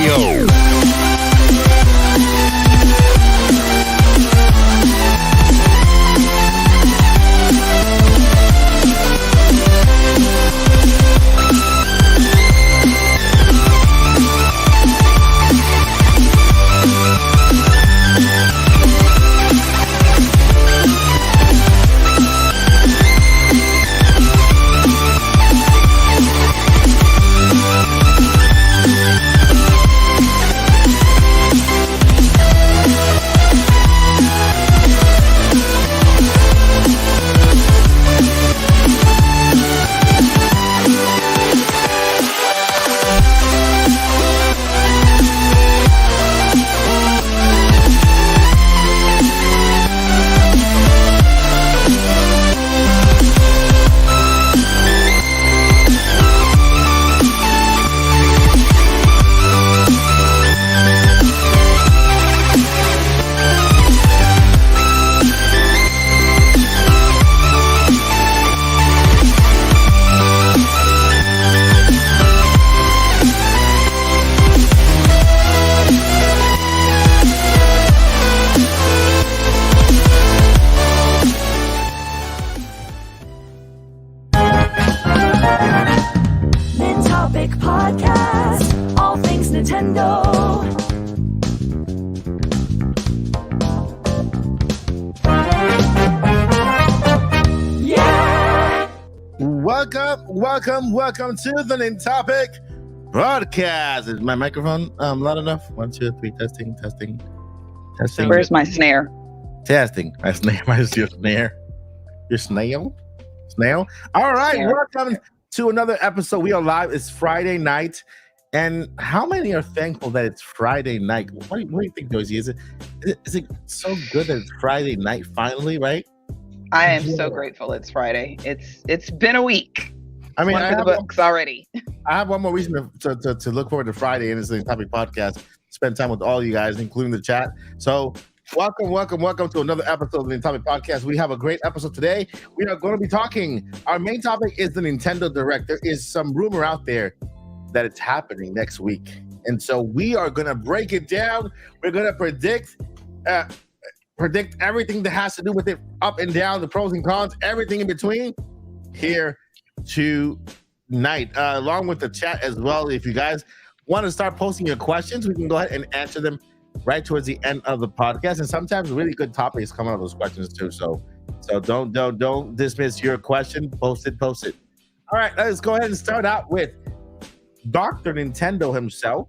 Radio. Podcast, all things Nintendo. Yeah! Welcome to the Nintopic Broadcast. Is my microphone loud enough? 1, 2, 3, testing. Where's my snare? Testing. My snare. Your snare. Your snail? Snail? All right, welcome to another episode. We are live. It's Friday night. And how many are thankful that it's Friday night? What do you think, Josie? Is it so good that it's Friday night finally, right? I am so grateful it's Friday. It's been a week. I mean, I have the books already. I have one more reason to look forward to Friday, and it's the Topic Podcast. Spend time with all you guys, including the chat. So welcome to another episode of the Topic Podcast. We have a great episode today. We are going to be talking. Our main topic is the Nintendo Direct. There is some rumor out there that it's happening next week, and so we are going to break it down. We're going to predict everything that has to do with it, up and down, the pros and cons, everything in between, here tonight, along with the chat as well. If you guys want to start posting your questions, we can go ahead and answer them right towards the end of the podcast. And sometimes really good topics come out of those questions too. So don't dismiss your question. Post it. All right, let's go ahead and start out with Dr. Nintendo himself.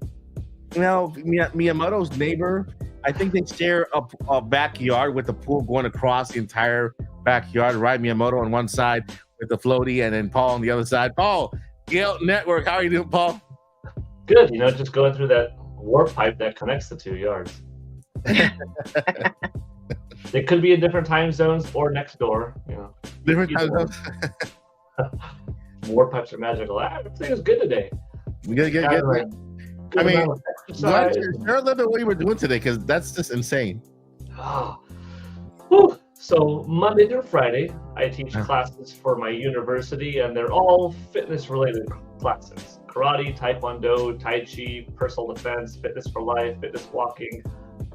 You know, Miyamoto's neighbor. I think they share a backyard with a pool going across the entire backyard, right? Miyamoto on one side with the floaty, and then Paul on the other side. Paul, Gale Network, how are you doing, Paul? Good, just going through that warp pipe that connects the 2 yards. They could be in different time zones or next door, Different time zones. Warp pipes are magical. Everything is good today. Good. I mean, share a little bit what you were doing today, because that's just insane. So Monday through Friday, I teach classes for my university, and they're all fitness-related classes. Karate, Taekwondo, Tai Chi, personal defense, fitness for life, fitness walking,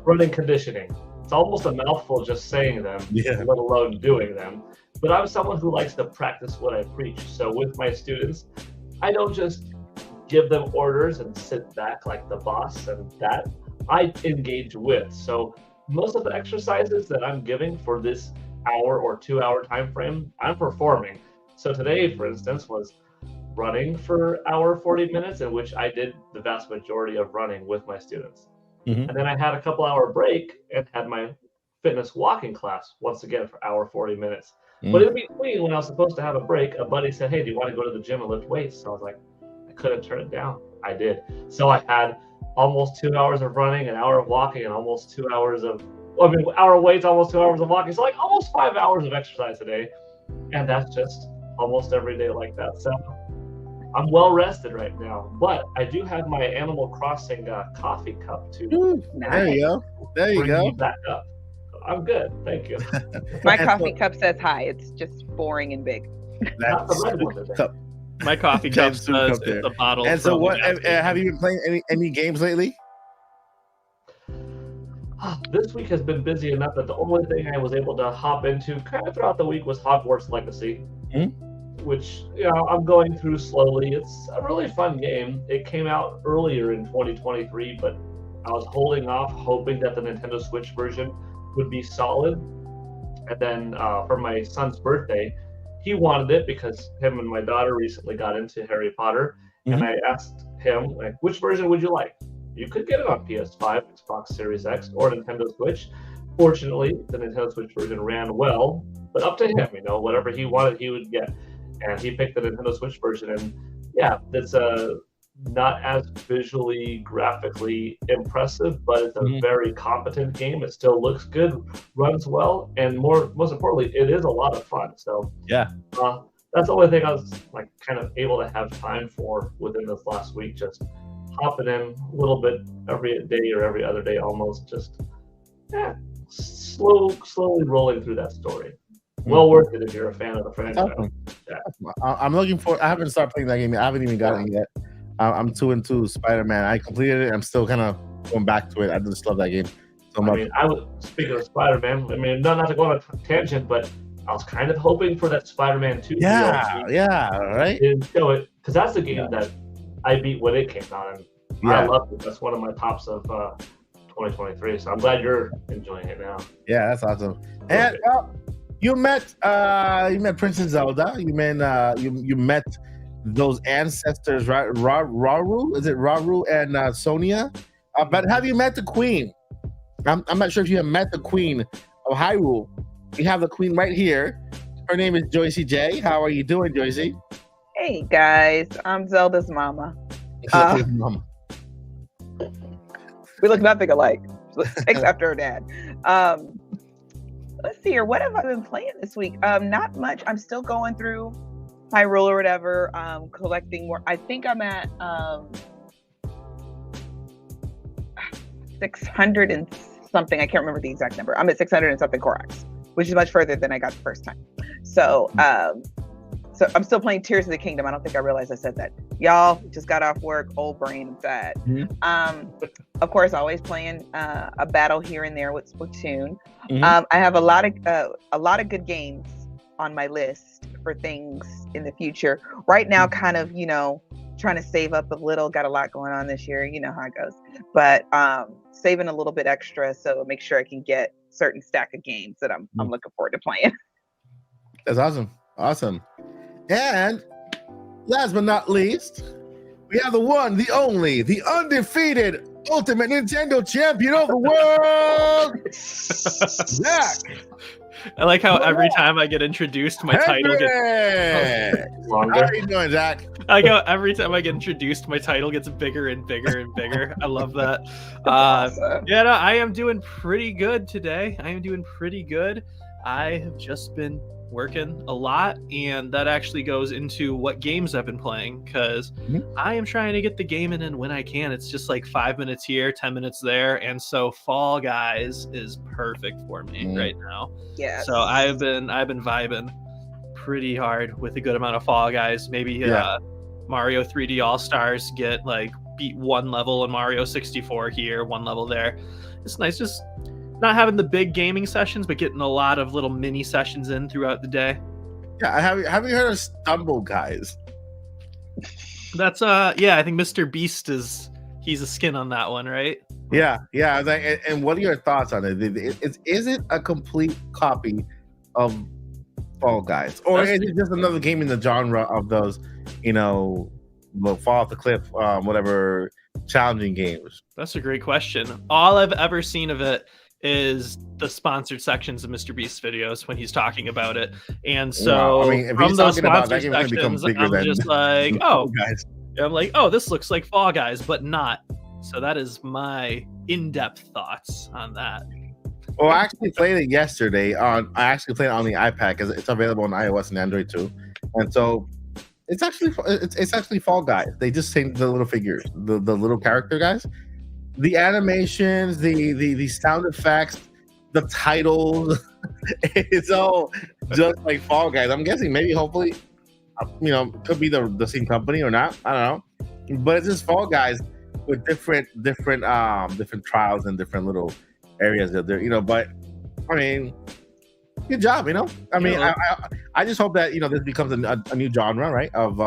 running conditioning. It's almost a mouthful just saying them, let alone doing them. But I'm someone who likes to practice what I preach. So with my students, I don't just give them orders and sit back like the boss and that. I engage with. So most of the exercises that I'm giving for this hour or 2 hour time frame, I'm performing. So today, for instance, was running for hour 40 minutes, in which I did the vast majority of running with my students. And then I had a couple hour break and had my fitness walking class once again for hour 40 minutes. But in between, when I was supposed to have a break, a buddy said, "Hey, do you want to go to the gym and lift weights?" So I was like, I couldn't turn it down. I did. So I had almost 2 hours of running, an hour of walking, and almost 2 hours of, hour of weights, almost 2 hours of walking. So like almost 5 hours of exercise a day. And that's just almost every day like that. So I'm well rested right now. But I do have my Animal Crossing coffee cup to There you go. Back up. I'm good. Thank you. My coffee cup says hi. It's just boring and big. That's My coffee cup says it's a bottle. And so, from what the gas station. have you been playing any games lately? This week has been busy enough that the only thing I was able to hop into kind of throughout the week was Hogwarts Legacy, which I'm going through slowly. It's a really fun game. It came out earlier in 2023, but I was holding off, hoping that the Nintendo Switch version would be solid. And then for my son's birthday, he wanted it because him and my daughter recently got into Harry Potter, and I asked him, like, which version would you like? You could get it on PS5, Xbox Series X, or Nintendo Switch. Fortunately, the Nintendo Switch version ran well, but up to him, whatever he wanted, he would get. And he picked the Nintendo Switch version, and yeah, it's not as visually, graphically impressive, but it's a very competent game. It still looks good, runs well, and most importantly, it is a lot of fun. So yeah, that's the only thing I was like kind of able to have time for within this last week. Just hopping in a little bit every day or every other day, almost just slowly rolling through that story. Well worth it if you're a fan of the franchise. I'm looking for. I haven't started playing that game yet. I haven't even gotten it yet. I'm 2 into Spider-Man. I completed it. I'm still kind of going back to it. I just love that game so much. Speaking of Spider-Man, not to go on a tangent, but I was kind of hoping for that Spider-Man 2. Right. Didn't show it because that's the game that I beat when it came out, and I loved it. That's one of my tops of 2023. So I'm glad you're enjoying it now. Yeah, that's awesome. And you met Princess Zelda. You met those ancestors, right? Rauru, is it Rauru and Sonia? But have you met the Queen? I'm not sure if you have met the Queen of Hyrule. We have the Queen right here. Her name is Joycey J. How are you doing, Joycey? Hey guys, I'm Zelda's mama. Mama. We look nothing alike, except her dad. Let's see here. What have I been playing this week? Not much. I'm still going through Hyrule or whatever, collecting more. I think I'm at 600 and something. I can't remember the exact number. I'm at 600 and something Korax, which is much further than I got the first time. So I'm still playing Tears of the Kingdom. I don't think I realized I said that. Y'all just got off work, old brain and sad. Of course, always playing a battle here and there with Splatoon. I have a lot of good games on my list for things in the future. Right now, kind of, trying to save up a little. Got a lot going on this year. You know how it goes. But saving a little bit extra so make sure I can get certain stack of games that I'm looking forward to playing. That's awesome. And last but not least, we have the one, the only, the undefeated ultimate Nintendo champion of the world, Zach. I like how every time I get introduced, my title gets longer. How are you doing, Zach? I like how every time I get introduced, my title gets bigger and bigger and bigger. I love that. Awesome. I am doing pretty good today. I have just been working a lot, and that actually goes into what games I've been playing, because I am trying to get the gaming in when I can. It's just like 5 minutes here, 10 minutes there, and so Fall Guys is perfect for me right now. Yeah. So I've been vibing pretty hard with a good amount of Fall Guys. Maybe Mario 3D All Stars, beat one level in Mario 64 here, one level there. It's nice just not having the big gaming sessions, but getting a lot of little mini sessions in throughout the day. Yeah, have you heard of Stumble Guys? That's I think Mr. Beast he's a skin on that one, right? Yeah. I was like, and what are your thoughts on it? Is it a complete copy of Fall Guys, or is it just another game in the genre of those, fall off the cliff, whatever challenging games? That's a great question. All I've ever seen of it is the sponsored sections of Mr. Beast's videos when he's talking about it, and so from those sponsored sections, I'm just like, guys. I'm like, this looks like Fall Guys, but not. So that is my in-depth thoughts on that. Well, I actually played it yesterday. I actually played it on the iPad because it's available on iOS and Android too, and so it's actually Fall Guys. They just changed the little figures, the little character guys. The animations, the sound effects, the titles, it's all just like Fall Guys. I'm guessing hopefully, could be the same company or not. I don't know, but it's just Fall Guys with different trials and different little areas that they're. But I mean, good job. I mean, I just hope that this becomes a new genre, right? Of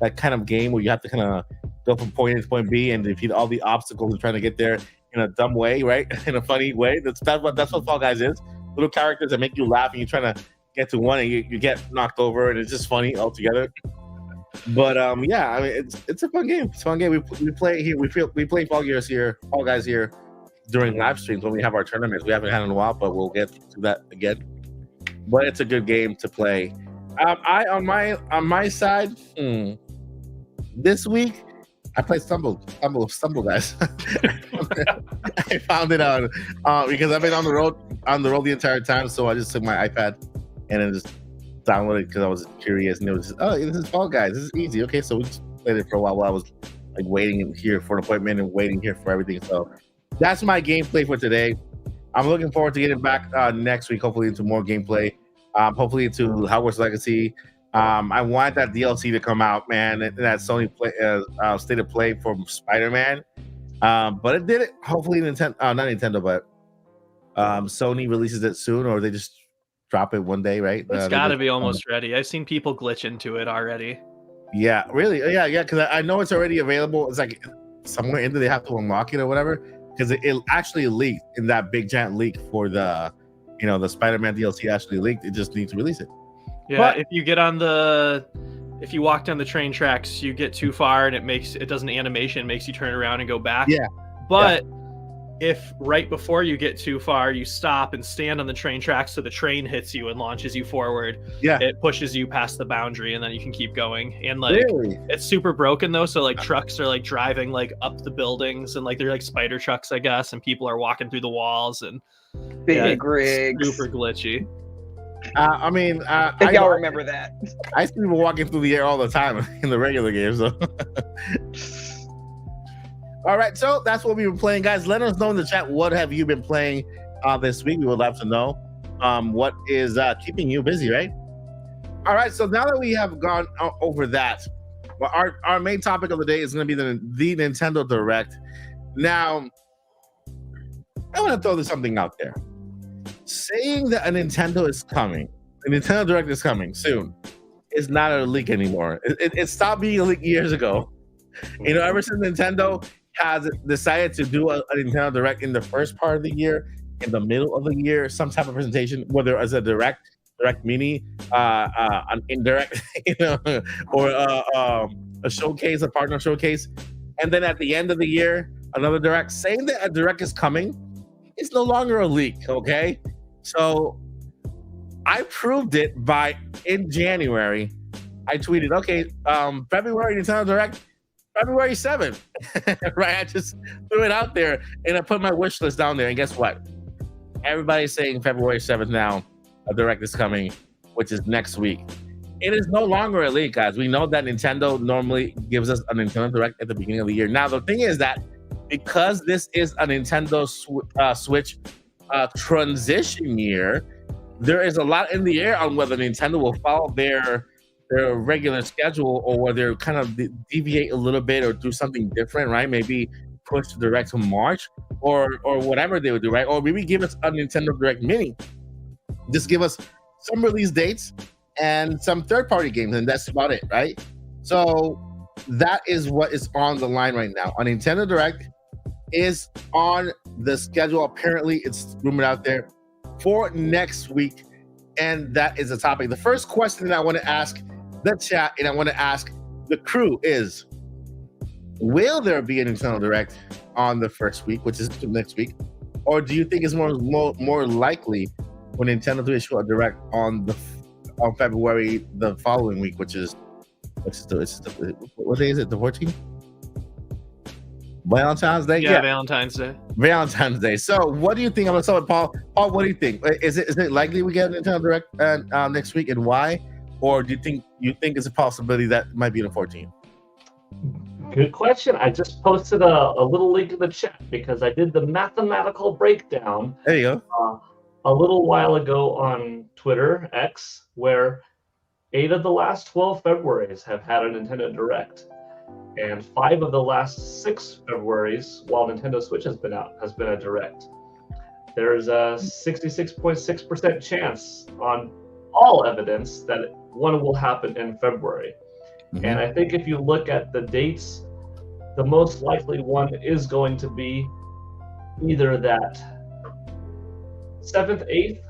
that kind of game where you have to kind of go from point A to point B and defeat all the obstacles and trying to get there in a dumb way, right? In a funny way. That's what Fall Guys is. Little characters that make you laugh, and you're trying to get to one, and you get knocked over, and it's just funny altogether. But yeah, I mean, it's a fun game. It's a fun game. We play here. We play Fall Guys here during live streams when we have our tournaments. We haven't had in a while, but we'll get to that again. But it's a good game to play. On my side, this week I played Stumble Guys. I found it on because I've been on the road the entire time, so I just took my iPad and then just downloaded it because I was curious, and it was just, this is Fall Guys. This is easy. Okay, so we just played it for a while I was like waiting here for an appointment and waiting here for everything. So that's my gameplay for today. I'm looking forward to getting back next week, hopefully into more gameplay. Hopefully into Hogwarts Legacy. I want that DLC to come out, man. That Sony State of Play for Spider-Man. But it did it. Hopefully not Nintendo, but Sony releases it soon, or they just drop it one day, right? It's got to be almost ready. I've seen people glitch into it already. Yeah, really? Yeah, because I know it's already available. It's like somewhere in there they have to unlock it or whatever, because it actually leaked in that big giant leak for the the Spider-Man DLC actually leaked. It just needs to release it. Yeah, but if you get if you walk down the train tracks, you get too far and it does an animation, makes you turn around and go back. Yeah. But if right before you get too far, you stop and stand on the train tracks so the train hits you and launches you forward, it pushes you past the boundary and then you can keep going. And it's super broken though, so trucks are driving up the buildings and they're spider trucks, I guess, and people are walking through the walls and big rigs. Super glitchy. I mean, if y'all remember that. I see people walking through the air all the time in the regular game. So, all right. So that's what we've been playing, guys. Let us know in the chat, what have you been playing this week? We would love to know what is keeping you busy, right? All right. So now that we have gone over that, well, our main topic of the day is going to be the Nintendo Direct. Now, I want to throw something out there. Saying that a Nintendo Direct is coming soon, is not a leak anymore. It stopped being a leak years ago. Ever since Nintendo has decided to do a Nintendo Direct in the first part of the year, in the middle of the year, some type of presentation, whether it's a direct mini, an indirect, or a showcase, a partner showcase, and then at the end of the year, another Direct. Saying that a Direct is coming, it's no longer a leak, okay? So I proved it in January, I tweeted, February Nintendo Direct, February 7th, right? I just threw it out there and I put my wish list down there, and guess what? Everybody's saying February 7th now, a Direct is coming, which is next week. It is no longer a leak, guys. We know that Nintendo normally gives us a Nintendo Direct at the beginning of the year. Now, the thing is that because this is a Nintendo Switch transition year, there is a lot in the air on whether Nintendo will follow their regular schedule or whether kind of deviate a little bit or do something different, right? Maybe push the Direct to March or whatever they would do, right? Or maybe give us a Nintendo Direct Mini. Just give us some release dates and some third-party games, and that's about it, right? So that is what is on the line right now. A Nintendo Direct is on the schedule. Apparently, it's rumored out there for next week, and that is the topic. The first question that I want to ask the chat and I want to ask the crew is, will there be a Nintendo Direct on the first week, which is next week, or do you think it's more likely for Nintendo to issue a Direct on February the following week, what day is it? The 14th? Valentine's Day? Yeah, Valentine's Day. Valentine's Day. So what do you think? I'm going to start with Paul. Paul, what do you think? Is it likely we get a Nintendo Direct next week, and why? Or do you think it's a possibility that it might be the 14th? Good question. I just posted a little link in the chat because I did the mathematical breakdown. There you go. A little while ago on Twitter, X, where 8 of the last 12 Februaries have had a Nintendo Direct, and 5 of the last 6 Februaries, while Nintendo Switch has been out, has been a Direct. There's a 66.6% chance on all evidence that one will happen in February. Mhm. And I think if you look at the dates, the most likely one is going to be either that 7th, 8th,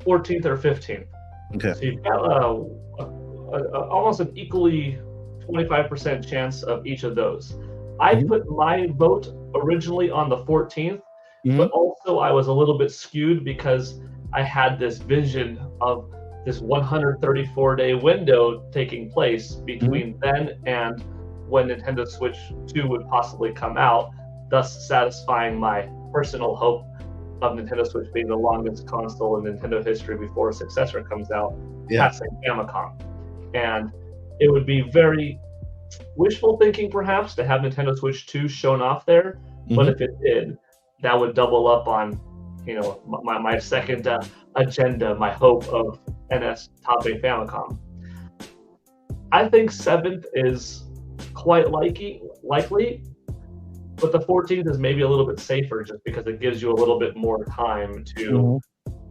14th, or 15th. Okay. So you've got almost an equally 25% chance of each of those. I Mhm. put my vote originally on the 14th, Mhm. but also I was a little bit skewed because I had this vision of this 134-day window taking place between then and when Nintendo Switch 2 would possibly come out, thus satisfying my personal hope of Nintendo Switch being the longest console in Nintendo history before a successor comes out, passing Famicom. And it would be very wishful thinking, perhaps, to have Nintendo Switch 2 shown off there. But Mhm. if it did, that would double up on, my second agenda, my hope of NS topping Famicom. I think 7th is quite likely, but the 14th is maybe a little bit safer just because it gives you a little bit more time to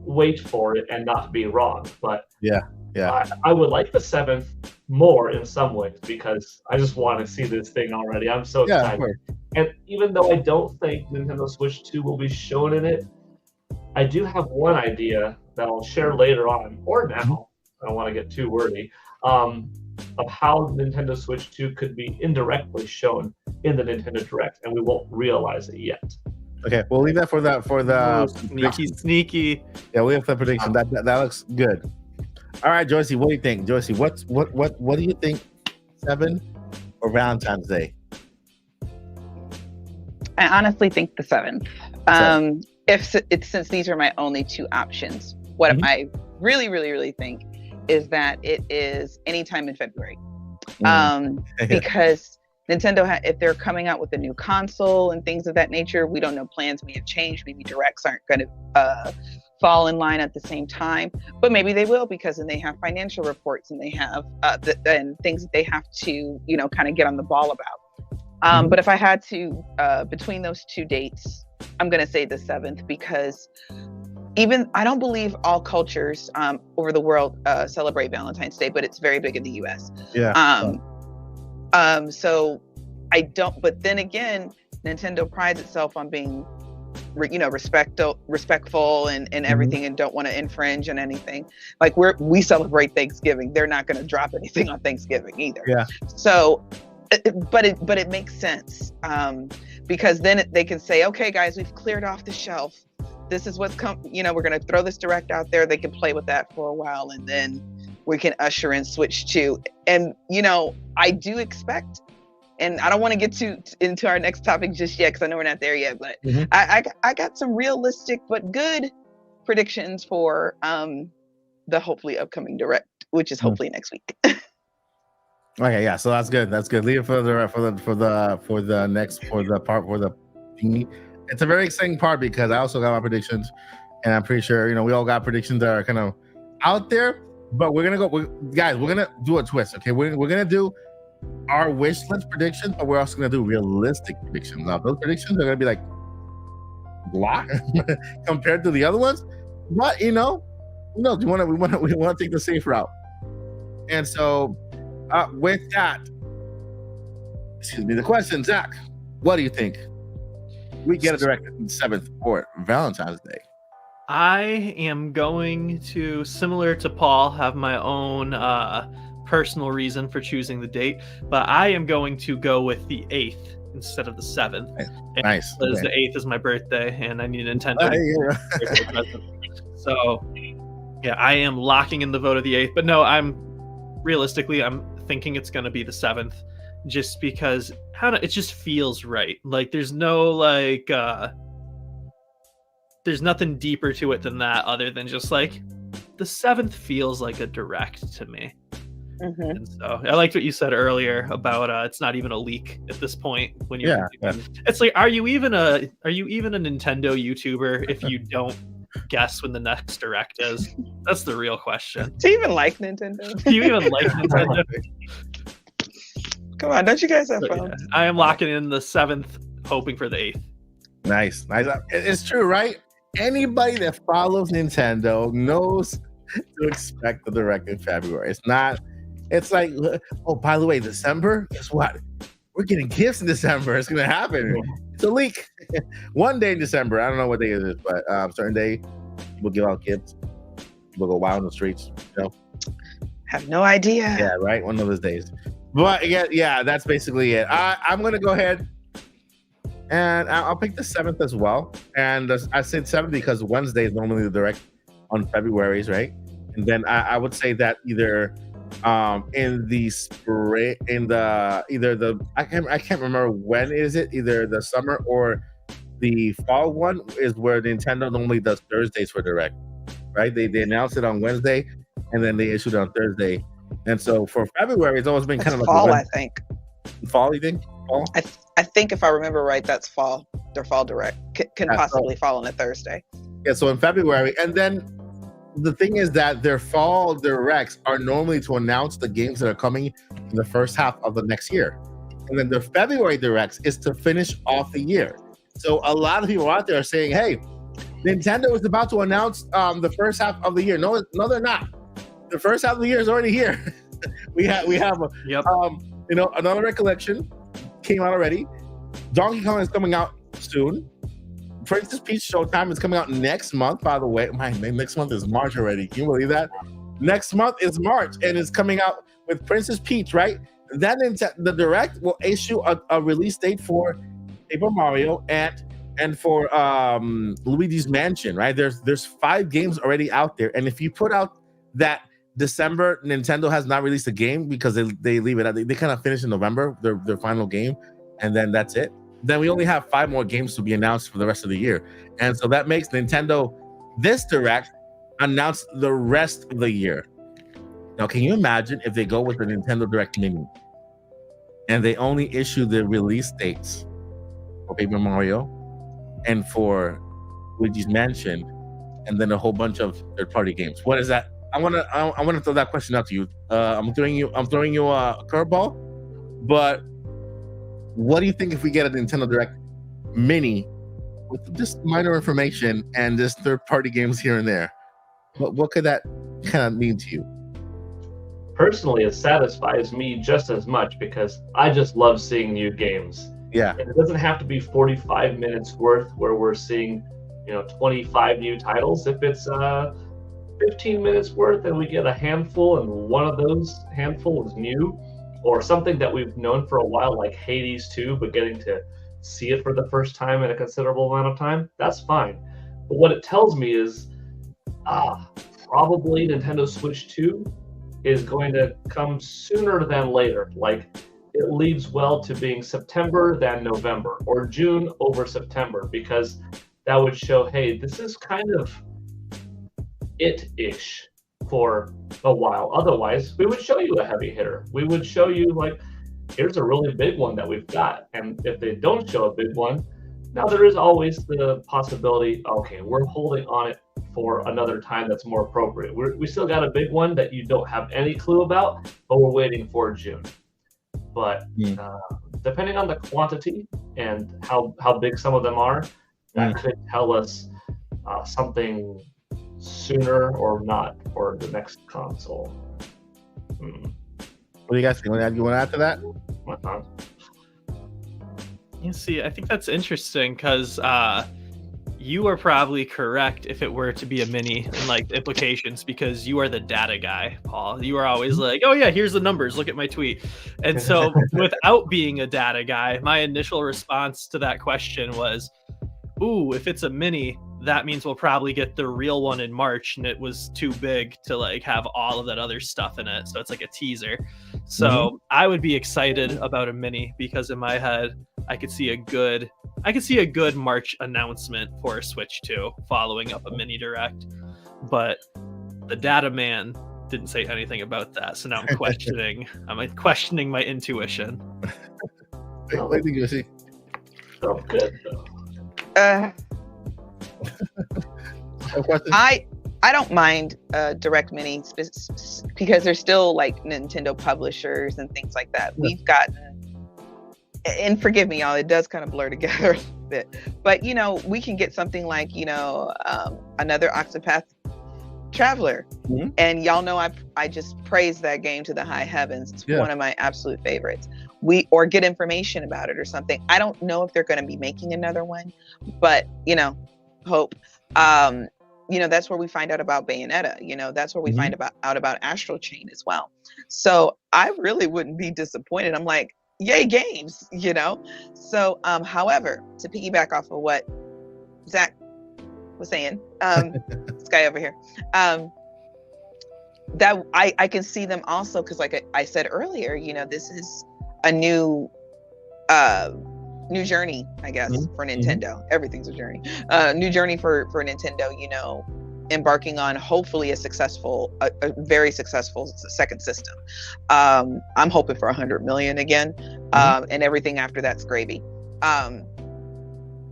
wait for it and not be wrong. But Yeah. I would like the 7th more in some ways because I just want to see this thing already. I'm so Yeah, of excited. course. And even though I don't think Nintendo Switch 2 will be shown in it, I do have one idea that I'll share later on, or now, I don't want to get too wordy, of how Nintendo Switch 2 could be indirectly shown in the Nintendo Direct, and we won't realize it yet. Okay, we'll leave that for the Sneaky. Yeah, we have the prediction. That looks good. All right, Joycey, what do you think? Joycey, what do you think? 7 or Valentine's Day? I honestly think the 7th. Since these are my only two options, what I really think is that it is anytime in February. Because Nintendo, if they're coming out with a new console and things of that nature, we don't know, plans may have changed. Maybe directs aren't going to fall in line at the same time, but maybe they will, because then they have financial reports and they have and things that they have to, kind of get on the ball about. But if I had to, between those two dates, I'm going to say the 7th, because I don't believe all cultures over the world celebrate Valentine's Day, but it's very big in the US. So I don't, but then again, Nintendo prides itself on being, respectful and everything, and don't want to infringe on anything. Like we celebrate Thanksgiving. They're not going to drop anything on Thanksgiving either. Yeah. So, but it makes sense, because then they can say, okay, guys, we've cleared off the shelf. This is what's come. We're going to throw this Direct out there. They can play with that for a while, and then we can usher in Switch 2. And I do expect, and I don't want to get into our next topic just yet, because I know we're not there yet, but I got some realistic but good predictions for the hopefully upcoming Direct, which is hopefully next week. Okay, yeah, so that's good. Leave it for the thingy. It's a very exciting part, because I also got my predictions, and I'm pretty sure we all got predictions that are kind of out there. But we're gonna do a twist. Okay, we're gonna do our wish list predictions, but we're also gonna do realistic predictions. Now, those predictions are gonna be like blah compared to the other ones, but we want to take the safe route. And so, with that, the question, Zach, what do you think? We get a Direct on the 7th for Valentine's Day. I am going to, similar to Paul, have my own personal reason for choosing the date, but I am going to go with the 8th instead of the 7th. Nice. Because the 8th is my birthday, and I need a Nintendo birthday present. So, yeah, I am locking in the vote of the 8th. But no, I'm thinking it's going to be the 7th, just because it just feels right. Like, there's no there's nothing deeper to it than that, other than just like the 7th feels like a Direct to me. And so I liked what you said earlier about it's not even a leak at this point. When you're, it's like, are you even a Nintendo YouTuber if you don't guess when the next direct is? That's the real question. Do you even like Nintendo? Do you even like Nintendo? Come on, don't you guys have So, fun? yeah, I am locking in the 7th, hoping for the 8th. Nice. It's true, right? Anybody that follows Nintendo knows to expect the direct in February. It's not. It's like, oh, by the way, December. Guess what? We're getting gifts in December. It's gonna happen. It's a leak. One day in December. I don't know what day it is, but certain day people give out gifts. People go wild in the streets. You know. Have no idea. Yeah, right. One of those days. But yeah, that's basically it. I'm gonna go ahead and I'll pick the 7th as well. And I said 7th because Wednesday is normally the direct on February's, right? And then I would say that either in the spring, I can't remember when is it, either the summer or the fall one is where Nintendo normally does Thursdays for direct, right? They announce it on Wednesday and then they issue it on Thursday. And so for February, it's always been That's kind of fall, like I think. Fall, you think? Fall? I think if I remember right, that's fall. Their fall direct can possibly fall on a Thursday. Yeah, so in February. And then the thing is that their fall directs are normally to announce the games that are coming in the first half of the next year. And then their February directs is to finish off the year. So a lot of people out there are saying, hey, Nintendo is about to announce the first half of the year. No, they're not. The first half of the year is already here. we have Yep. Another Recollection came out already. Donkey Kong is coming out soon. Princess Peach Showtime is coming out next month, by the way. Next month is March already. Can you believe that? Next month is March, and it's coming out with Princess Peach, right? Then the Direct will issue a release date for Paper Mario and for Luigi's Mansion, right? There's 5 games already out there, and if you put out that December, Nintendo has not released a game because they leave it out. They kind of finish in November, their final game, and then that's it. Then we only have 5 more games to be announced for the rest of the year. And so that makes Nintendo, this Direct, announce the rest of the year. Now, can you imagine if they go with the Nintendo Direct Mini and they only issue the release dates for Paper Mario and for Luigi's Mansion and then a whole bunch of third-party games? What is that? I want to throw that question out to you. I'm throwing you a curveball, but what do you think if we get a Nintendo Direct Mini with just minor information and just third-party games here and there? What could that kind of mean to you? Personally, it satisfies me just as much because I just love seeing new games. Yeah, and it doesn't have to be 45 minutes worth where we're seeing 25 new titles. If it's 15 minutes worth and we get a handful and one of those handful is new, or something that we've known for a while like Hades 2, but getting to see it for the first time in a considerable amount of time, that's fine. But what it tells me is probably Nintendo Switch 2 is going to come sooner than later. Like, it leads well to being September than November, or June over September, because that would show, hey, this is kind of it-ish for a while. Otherwise, we would show you a heavy hitter. We would show you, like, here's a really big one that we've got. And if they don't show a big one, now there is always the possibility, okay, we're holding on it for another time that's more appropriate. We still got a big one that you don't have any clue about, but we're waiting for June. But depending on the quantity and how big some of them are, that could tell us something sooner or not for the next console. What do you guys think? You want to add to that? You see, I think that's interesting because you are probably correct if it were to be a mini and like implications, because you are the data guy, Paul. You are always like, oh yeah, here's the numbers, look at my tweet. And so without being a data guy, my initial response to that question was, ooh, if it's a mini, that means we'll probably get the real one in March, and it was too big to like have all of that other stuff in it, so it's like a teaser. So I would be excited about a mini because in my head I could see a good March announcement for Switch 2 following up a mini direct. But the data man didn't say anything about that, so now I'm questioning my intuition. What do you think you see? Oh, good. I don't mind direct mini because they're still like Nintendo publishers and things like that. We've gotten, and forgive me, y'all, it does kind of blur together a bit, but you know, we can get something like, you know, another Octopath Traveler, and y'all know I just praise that game to the high heavens. It's one of my absolute favorites. Or get information about it or something. I don't know if they're going to be making another one, but you know, hope. You know, that's where we find out about Bayonetta. You know, that's where we find out about Astral Chain as well. So I really wouldn't be disappointed. I'm like, yay, games, you know? So, however, to piggyback off of what Zach was saying, this guy over here, that I can see them also, because like I said earlier, you know, this is a new journey, I guess, for Nintendo. Everything's a journey. New journey for Nintendo, you know, embarking on hopefully a very successful second system. I'm hoping for 100 million again, and everything after that's gravy.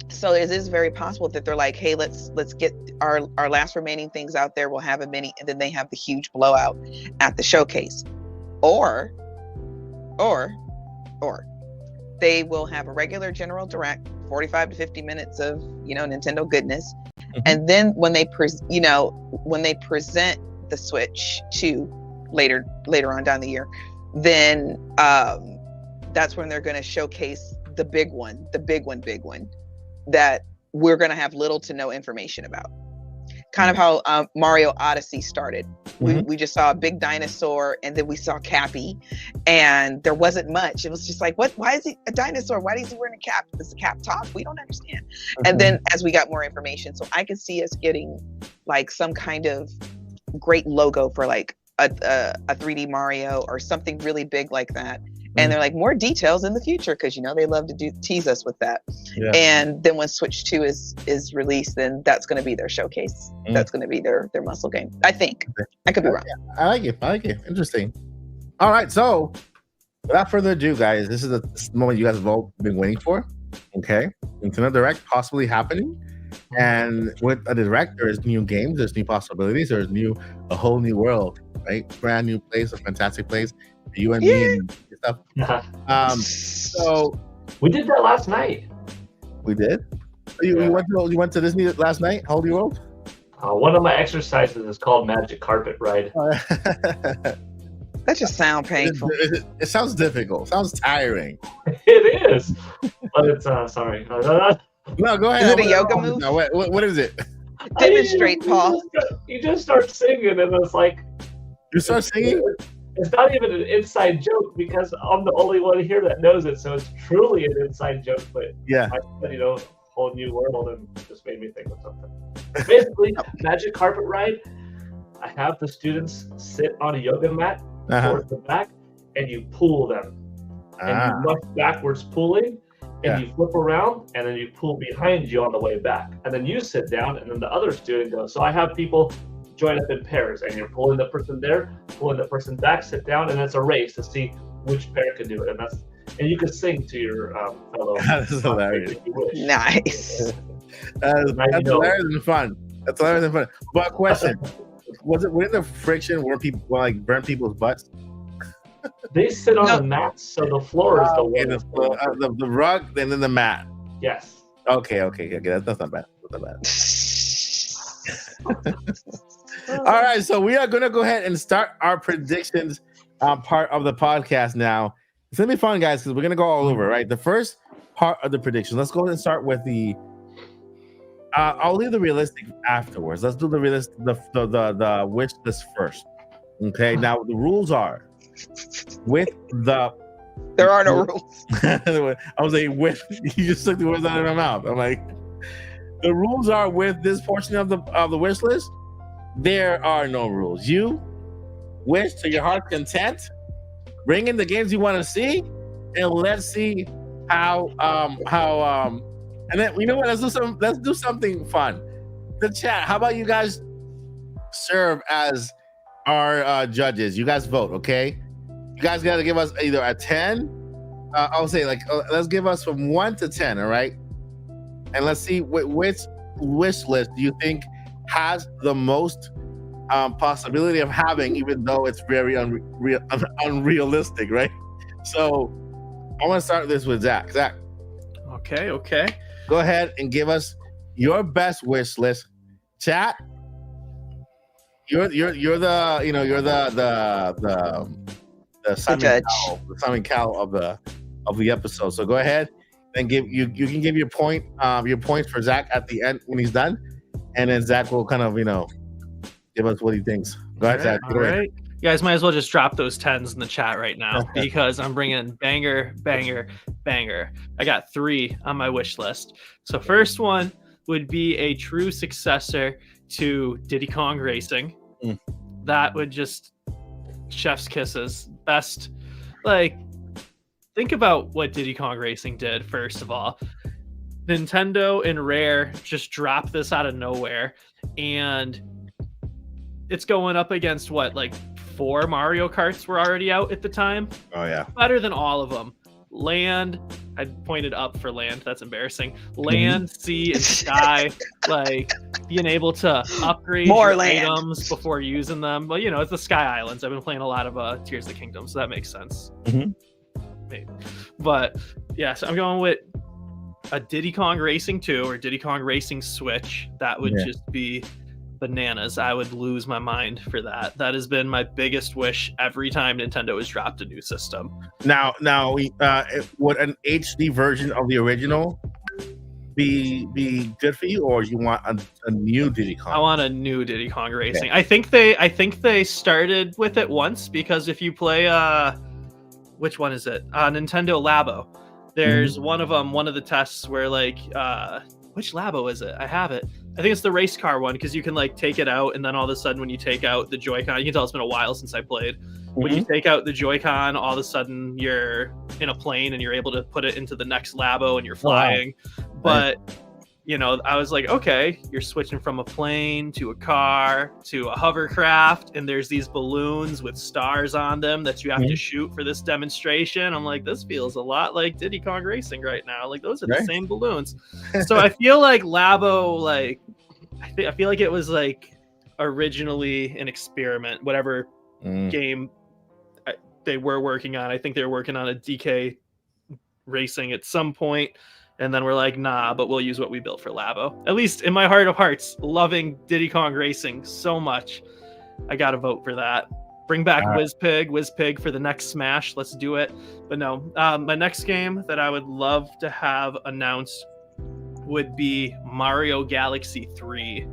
So it is very possible that they're like, hey, let's get our last remaining things out there. We'll have a mini, and then they have the huge blowout at the showcase, or they will have a regular general direct, 45 to 50 minutes of, you know, Nintendo goodness. And then when they present the Switch 2 later on down the year, then that's when they're going to showcase the big one that we're going to have little to no information about. Kind of how Mario Odyssey started. We just saw a big dinosaur, and then we saw Cappy, and there wasn't much. It was just like, what? Why is he a dinosaur? Why is he wearing a cap? Does the cap talk? We don't understand. And then as we got more information, so I could see us getting like some kind of great logo for like a 3D Mario or something really big like that. And they're like, more details in the future, because you know they love to tease us with that. And then when Switch 2 is released, then that's going to be their showcase. That's going to be their muscle game. I think. I could be wrong. I like it. Interesting. All right, so without further ado, guys, this is the moment you guys have all been waiting for. Okay, Nintendo Direct possibly happening, and with a Direct, there's new games, there's new possibilities, there's a whole new world, right? Brand new place, a fantastic place. You and me and stuff. So we did that last night. We did. You went to Disney last night? Whole New World? One of my exercises is called Magic Carpet Ride. That just sounds painful. It sounds difficult. Sounds tiring. It is, but it's sorry. No, go ahead. Is it a yoga move? No, what is it? Demonstrate, Paul. You just start singing, and it's like you start singing. It's not even an inside joke because I'm the only one here that knows it, so it's truly an inside joke. But yeah, I said, you know, whole new world, and it just made me think of something. Basically, Magic Carpet Ride. I have the students sit on a yoga mat towards the back, and you pull them, and you look backwards pulling, and you flip around, and then you pull behind you on the way back, and then you sit down, and then the other student goes. So I have people join up in pairs, and you're pulling the person there, pulling the person back, sit down, and it's a race to see which pair can do it. And you can sing to your fellow. That is hilarious. Nice. That's hilarious and fun. That's hilarious and fun. But question: was the friction where people like burn people's butts? They sit on the mat, so the floor is the rug, and then the mat. Yes. Okay. That's not bad. All right, so we are gonna go ahead and start our predictions part of the podcast now. It's gonna be fun, guys, because we're gonna go all over, right? The first part of the predictions. Let's go ahead and start with the. I'll leave the realistic afterwards. Let's do the realistic, the wish list first. Okay. Now the rules are with the. There are no rules. I was like, with you just took the words out of my mouth. I'm like, the rules are with this portion of the wish list. There are no rules. You wish to your heart's content. Bring in the games you want to see, and let's see how and then you know what? Let's do something fun. The chat. How about you guys serve as our judges? You guys vote, okay? You guys got to give us either a 10. I'll say let's give us from 1 to 10. All right, and let's see which wish list do you think has the most possibility of having, even though it's very unrealistic, right? So I want to start this with Zach. Zach, Okay. go ahead and give us your best wish list. Chat, you're the Simon judge. Cowell, the Simon Cowell of the episode. So go ahead and you can give your points for Zach at the end when he's done, and then Zach will kind of give us what he thinks. Go ahead, Zach. All right. You guys might as well just drop those 10s in the chat right now because I'm bringing banger. I got 3 on my wish list. So first one would be a true successor to Diddy Kong Racing. That would just chef's kisses. Best, think about what Diddy Kong Racing did, first of all. Nintendo and Rare just dropped this out of nowhere, and it's going up against 4 Mario Karts were already out at the time. Oh yeah. Better than all of them. Land, I pointed up for land, that's embarrassing. Land, sea, and sky, being able to upgrade More your land. items before using them. Well, it's the Sky Islands. I've been playing a lot of Tears of the Kingdom, so that makes sense. Maybe. But yeah, so I'm going with a Diddy Kong Racing 2 or Diddy Kong Racing Switch. That would just be bananas. I would lose my mind for that. That has been my biggest wish every time Nintendo has dropped a new system. Now, would an HD version of the original be good for you, or you want a new Diddy Kong? I want a new Diddy Kong Racing. Okay. I think they started with it once, because if you play which one is it? Nintendo Labo. There's one of the tests where which Labo is it? I have it. I think it's the race car one, because you can take it out, and then all of a sudden when you take out the Joy-Con, you can tell it's been a while since I played. When you take out the Joy-Con, all of a sudden you're in a plane and you're able to put it into the next Labo and you're flying. Wow. But I was like, okay, you're switching from a plane to a car to a hovercraft, and there's these balloons with stars on them that you have to shoot for this demonstration. I'm like, this feels a lot like Diddy Kong Racing right now. Those are the same balloons. So I feel like Labo, I feel like it was originally an experiment, whatever game they were working on. I think they were working on a DK Racing at some point. And then we're like, nah, but we'll use what we built for Labo. At least in my heart of hearts, loving Diddy Kong Racing so much. I got to vote for that. Bring back WizPig for the next Smash. Let's do it. But no, my next game that I would love to have announced would be Mario Galaxy 3.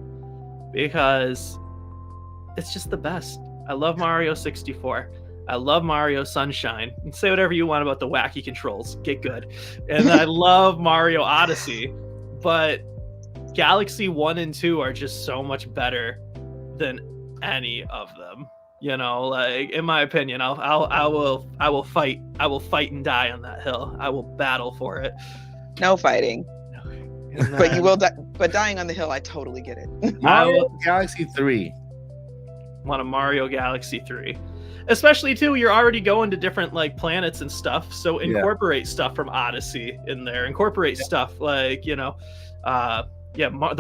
Because it's just the best. I love Mario 64. I love Mario Sunshine. You can say whatever you want about the wacky controls. Get good. And I love Mario Odyssey. But Galaxy 1 and 2 are just so much better than any of them. In my opinion, I will fight and die on that hill. I will battle for it. No fighting. But you will die. But dying on the hill, I totally get it. Mario Galaxy 3. Want a Mario Galaxy 3. Especially too, you're already going to different planets and stuff, so incorporate stuff from Odyssey in there. Incorporate stuff the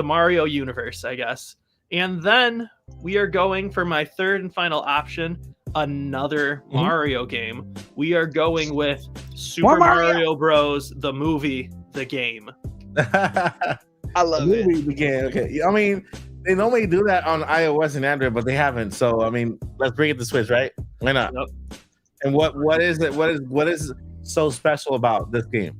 Mario universe, I guess. And then we are going for my third and final option, another Mario game. We are going with Super Mario Bros. The movie, the game. I love it. The game, okay. I mean, they normally do that on iOS and Android, but they haven't. So I mean, let's bring it to Switch, right? Why not? Yep. And what is it? What is so special about this game?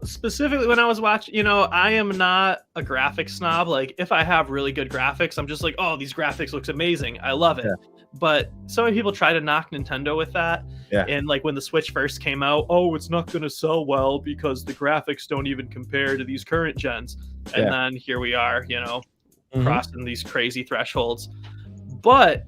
Specifically, when I was watching, I am not a graphics snob. If I have really good graphics, I'm just like, oh, these graphics looks amazing. I love it. Yeah. But so many people try to knock Nintendo with that. Yeah. And when the Switch first came out, oh, it's not going to sell well because the graphics don't even compare to these current gens. And then here we are, crossing these crazy thresholds. But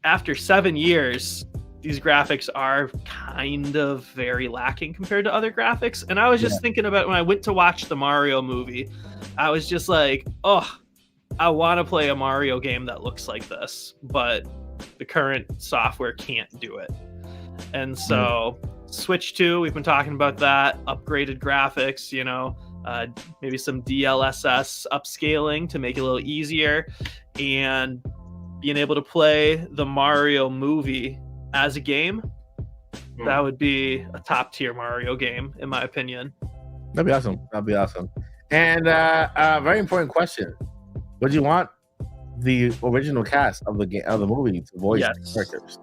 after 7 years, these graphics are kind of very lacking compared to other graphics. And I was just thinking about when I went to watch the Mario movie, I was just like, oh, I want to play a Mario game that looks like this, but the current software can't do it. And so Switch 2, we've been talking about that, upgraded graphics, maybe some DLSS upscaling to make it a little easier, and being able to play the Mario movie as a game. That would be a top tier Mario game, in my opinion. That'd be awesome. And a very important question: would you want the original cast of the movie to voice the characters?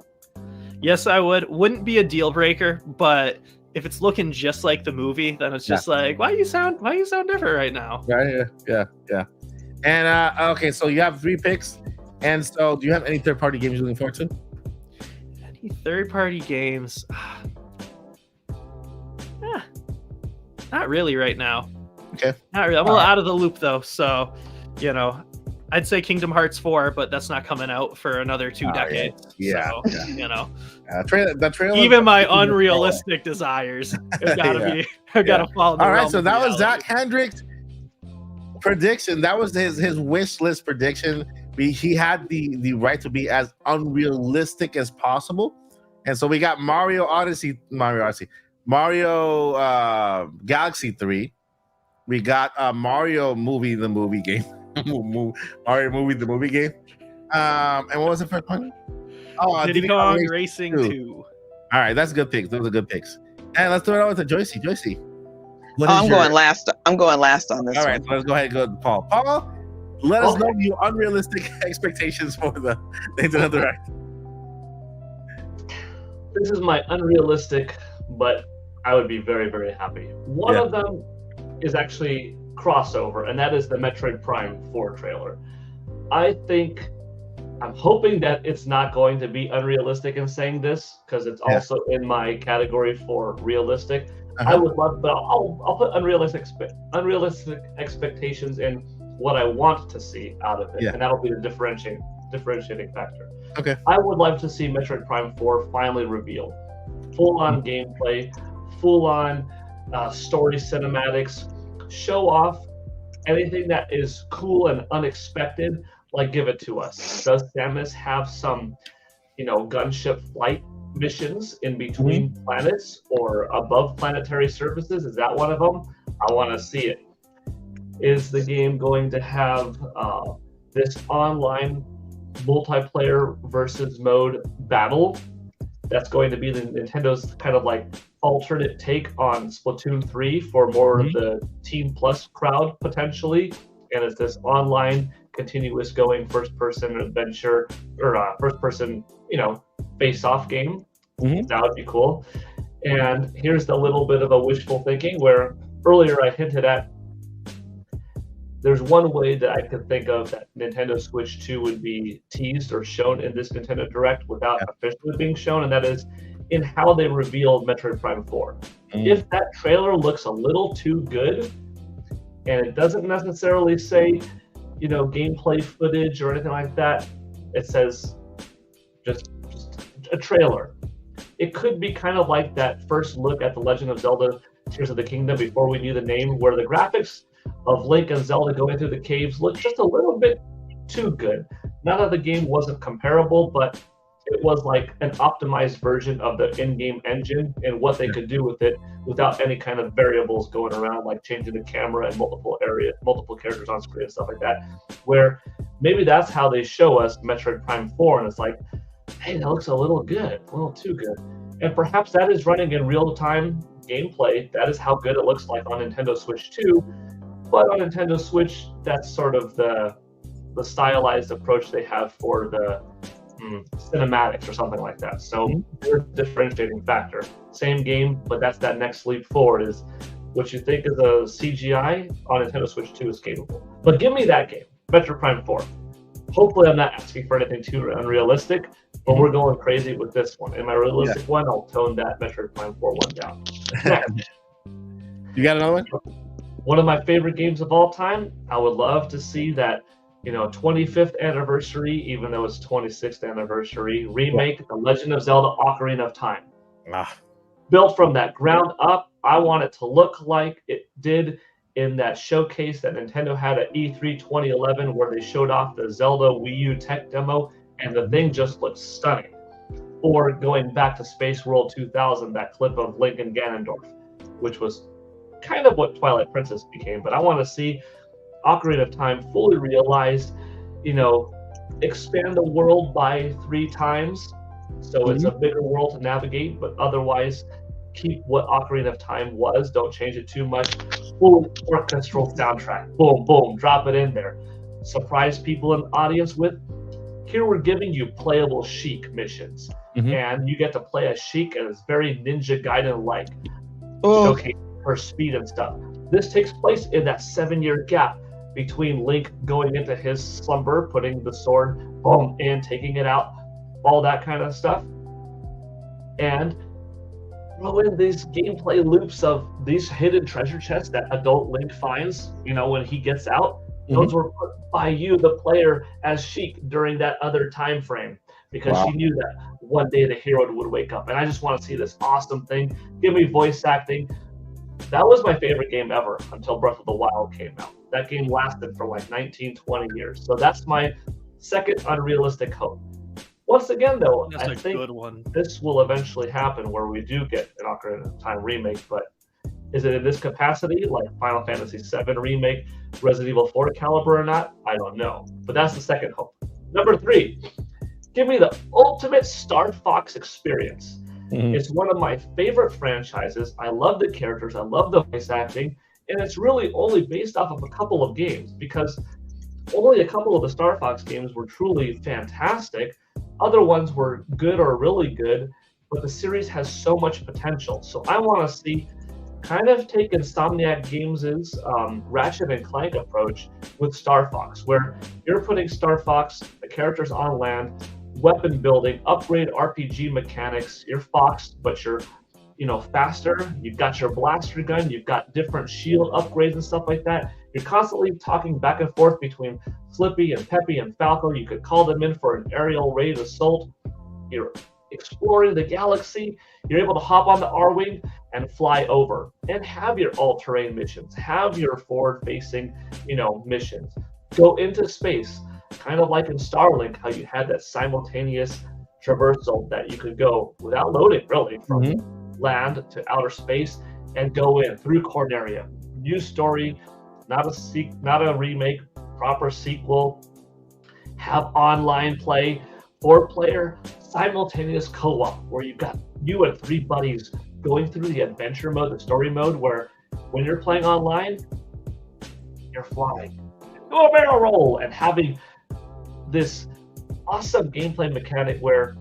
Yes, I would. Wouldn't be a deal breaker, but if it's looking just like the movie, then it's just like, why you sound different right now? Yeah. And okay, so you have 3 picks, and so do you have any third-party games you're looking forward to? Any third-party games? Not really right now. Okay. Not really. I'm a little out of the loop though, so I'd say Kingdom Hearts 4, but that's not coming out for another 2 decades. Yeah. So, The trailer. Even my unrealistic desires have gotta follow. All right, so that was Zach Hendrick's prediction. That was his wish list prediction. He had the right to be as unrealistic as possible, and so we got Mario Galaxy 3. We got Mario movie, the movie game. Mario movie, the movie game. And what was the first one? Oh, Diddy Kong Racing 2. All right, that's good picks. Those are good picks. And let's throw it over to Joycey. I'm going last on this. All right, so let's go ahead and go to Paul. Paul, let us know your unrealistic expectations for the Nintendo Direct. This is my unrealistic, but I would be very, very happy. One of them is actually crossover, and that is the Metroid Prime 4 trailer. I'm hoping that it's not going to be unrealistic in saying this, because it's also in my category for realistic. I would love, but I'll put unrealistic expectations in what I want to see out of it, and that'll be the differentiating factor. Okay. I would like to see Metroid Prime 4 finally revealed. Full-on gameplay, full-on story cinematics, show off anything that is cool and unexpected, like give it to us. Does Samus have some, gunship flight missions in between planets or above planetary surfaces? Is that one of them? I want to see it. Is the game going to have this online multiplayer versus mode battle? That's going to be the Nintendo's kind of like alternate take on Splatoon 3 for more of the Team Plus crowd potentially. And it's this online continuous going first-person adventure or first-person, face-off game. That would be cool. And here's the little bit of a wishful thinking where earlier I hinted at there's one way that I could think of that Nintendo Switch 2 would be teased or shown in this Nintendo Direct without officially being shown, and that is in how they revealed Metroid Prime 4. If that trailer looks a little too good, and it doesn't necessarily say, gameplay footage or anything like that, it says just a trailer. It could be kind of like that first look at The Legend of Zelda Tears of the Kingdom before we knew the name, where the graphics of Link and Zelda going through the caves looked just a little bit too good. Not that the game wasn't comparable, but it was like an optimized version of the in-game engine and what they could do with it without any kind of variables going around, like changing the camera and multiple characters on screen and stuff like that. Where maybe that's how they show us Metroid Prime 4, and it's like, hey, that looks a little good, a little too good. And perhaps that is running in real-time gameplay. That is how good it looks like on Nintendo Switch 2. But on Nintendo Switch, that's sort of the stylized approach they have for the cinematics or something like that. So there's a differentiating factor. Same game, but that's that next leap forward is what you think is a CGI on Nintendo Switch 2 is capable. But give me that game, Metroid Prime 4. Hopefully I'm not asking for anything too unrealistic, but we're going crazy with this one. In my realistic one, I'll tone that Metroid Prime 4 one down. You got another one? One of my favorite games of all time. I would love to see that, 25th anniversary, even though it's 26th anniversary, remake The Legend of Zelda Ocarina of Time. Built from that ground up. I want it to look like it did in that showcase that Nintendo had at E3 2011, where they showed off the Zelda Wii U tech demo, and the thing just looks stunning. Or going back to Space World 2000, that clip of Link and Ganondorf, which was kind of what Twilight Princess became, but I want to see Ocarina of Time fully realized, expand the world by 3 times, so it's a bigger world to navigate, but otherwise keep what Ocarina of Time was. Don't change it too much. Full orchestral soundtrack. Boom, boom, drop it in there. Surprise people in the audience with, here we're giving you playable Sheik missions. And you get to play as Sheik, and it's very Ninja Gaiden-like. Showcase her speed and stuff. This takes place in that 7-year gap between Link going into his slumber, putting the sword boom in, taking it out, all that kind of stuff. And throw in these gameplay loops of these hidden treasure chests that adult Link finds, when he gets out. Those were put by you, the player, as Sheik during that other time frame, because she knew that one day the hero would wake up. And I just want to see this awesome thing. Give me voice acting. That was my favorite game ever until Breath of the Wild came out. That game lasted for like 19, 20 years. So that's my second unrealistic hope. Once again, though, I think this will eventually happen where we do get an Ocarina of Time remake, but is it in this capacity, like Final Fantasy VII Remake, Resident Evil 4 caliber or not? I don't know. But that's the second hope. Number 3, give me the ultimate Star Fox experience. It's one of my favorite franchises. I love the characters. I love the voice acting. And it's really only based off of a couple of games, because only a couple of the Star Fox games were truly fantastic. Other ones were good or really good, but the series has so much potential. So I want to see kind of take Insomniac Games' Ratchet and Clank approach with Star Fox, where you're putting Star Fox, the characters on land, weapon building, upgrade RPG mechanics. You're Fox, but you're faster. You've got your blaster gun. You've got different shield upgrades and stuff like that. You're constantly talking back and forth between Flippy and Peppy and Falco. You could call them in for an aerial raid assault. You're exploring the galaxy. You're able to hop on the R-Wing and fly over and have your all-terrain missions, have your forward-facing, missions. Go into space, kind of like in Starlink, how you had that simultaneous traversal that you could go without loading, really, from land to outer space and go in through Corneria. New story, not a remake, proper sequel. Have online play, 4-player simultaneous co-op, where you've got you and 3 buddies going through the adventure mode, the story mode, where when you're playing online, you're flying. Do a barrel roll, and having this awesome gameplay mechanic where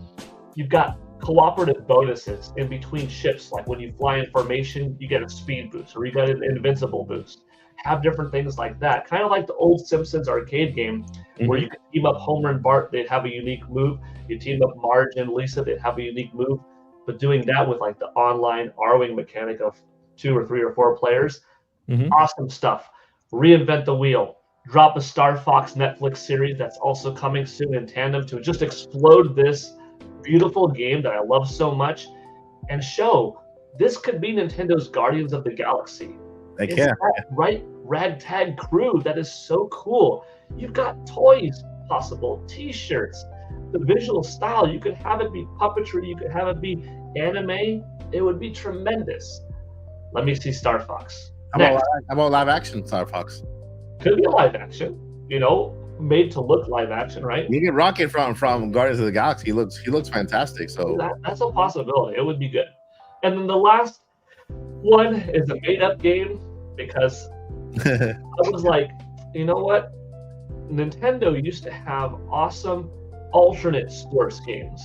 you've got cooperative bonuses in between ships. Like when you fly in formation, you get a speed boost, or you get an invincible boost. Have different things like that. Kind of like the old Simpsons arcade game, where you could team up Homer and Bart, they'd have a unique move. You team up Marge and Lisa, they'd have a unique move. But doing that with like the online R-Wing mechanic of 2 or 3 or 4 players, awesome stuff. Reinvent the wheel. Drop a Star Fox Netflix series that's also coming soon in tandem to just explode this beautiful game that I love so much, and show this could be Nintendo's Guardians of the Galaxy. It's that right ragtag crew that is so cool. You've got toys possible, t-shirts, the visual style. You could have it be puppetry, you could have it be anime. It would be tremendous. Let me see Star Fox. How about live action Star Fox? Could be a live action, made to look live action, right? You get Rocket from Guardians of the Galaxy. He looks fantastic. So that's a possibility. It would be good. And then the last one is a made-up game, because I was like, you know what? Nintendo used to have awesome alternate sports games.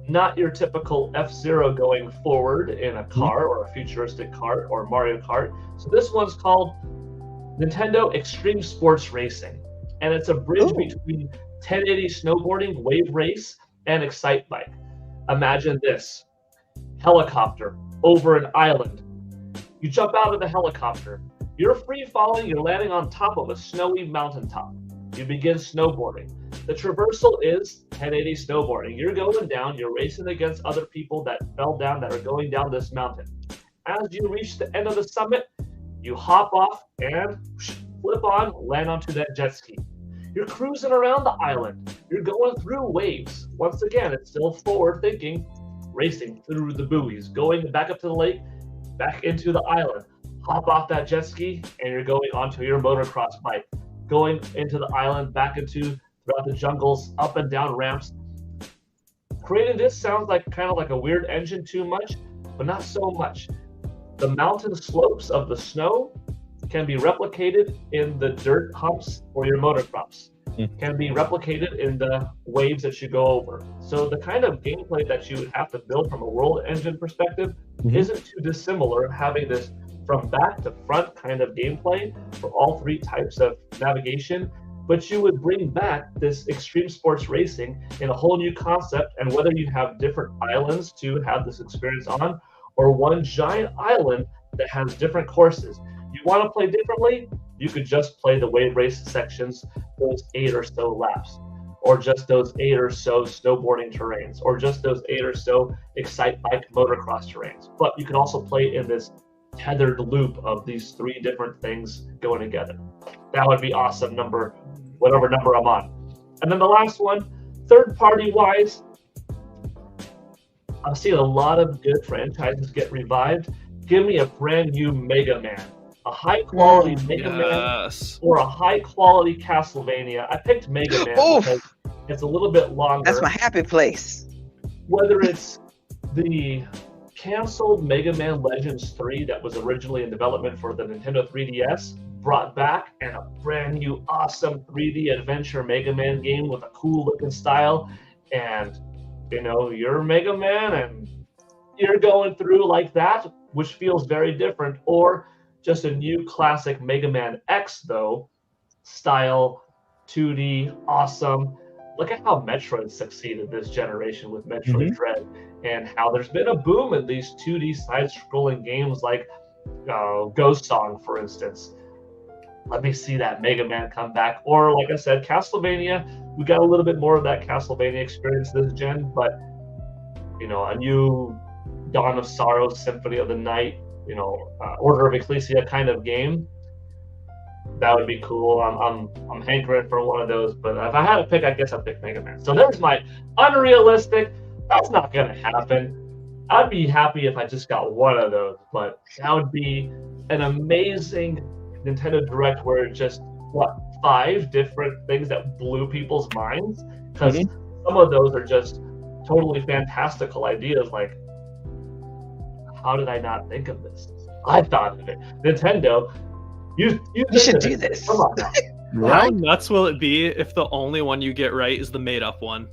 Not your typical F-Zero going forward in a car or a futuristic kart or Mario Kart. So this one's called Nintendo Extreme Sports Racing. And it's a bridge between 1080 snowboarding, wave race, and Excite Bike. Imagine this. Helicopter over an island. You jump out of the helicopter. You're free falling, you're landing on top of a snowy mountaintop. You begin snowboarding. The traversal is 1080 snowboarding. You're going down, you're racing against other people that fell down, that are going down this mountain. As you reach the end of the summit, you hop off and flip on, land onto that jet ski. You're cruising around the island. You're going through waves. Once again, it's still forward thinking, racing through the buoys, going back up to the lake, back into the island, hop off that jet ski and you're going onto your motocross bike, going into the island, back into throughout the jungles, up and down ramps. Creating this sounds like kind of like a weird engine too much, but not so much. The mountain slopes of the snow can be replicated in the dirt humps for your motocross. Can be replicated in the waves that you go over. So the kind of gameplay that you would have to build from a world engine perspective isn't too dissimilar, having this from back to front kind of gameplay for all three types of navigation. But you would bring back this extreme sports racing in a whole new concept, and whether you have different islands to have this experience on, or one giant island that has different courses. You want to play differently? You could just play the wave race sections, those 8 or so laps, or just those 8 or so snowboarding terrains, or just those 8 or so excite bike motocross terrains. But you can also play in this tethered loop of these 3 different things going together. That would be awesome, whatever number I'm on. And then the last one, third party wise, I've seen a lot of good franchises get revived. Give me a brand new Mega Man. A high quality Mega Man or a high quality Castlevania. I picked Mega Man because it's a little bit longer. That's my happy place. Whether it's the canceled Mega Man Legends 3 that was originally in development for the Nintendo 3DS, brought back, and a brand new awesome 3D adventure Mega Man game with a cool looking style, and you're Mega Man and you're going through like that, which feels very different, or just a new classic Mega Man X, though, style, 2D, awesome. Look at how Metroid succeeded this generation with Metroid Dread, and how there's been a boom in these 2D side-scrolling games like Ghost Song, for instance. Let me see that Mega Man come back. Or, like I said, Castlevania, we got a little bit more of that Castlevania experience this gen, but, a new Dawn of Sorrow, Symphony of the Night, Order of Ecclesia kind of game, that would be cool. I'm hankering for one of those, but if I had to pick, I guess I'd pick Mega Man. So there's my unrealistic. That's not gonna happen. I'd be happy if I just got one of those, but that would be an amazing Nintendo Direct where it's just 5 different things that blew people's minds, because some of those are just totally fantastical ideas. Like, how did I not think of this? I thought of it. Nintendo, you should do this. Come on now. How nuts will it be if the only one you get right is the made-up one?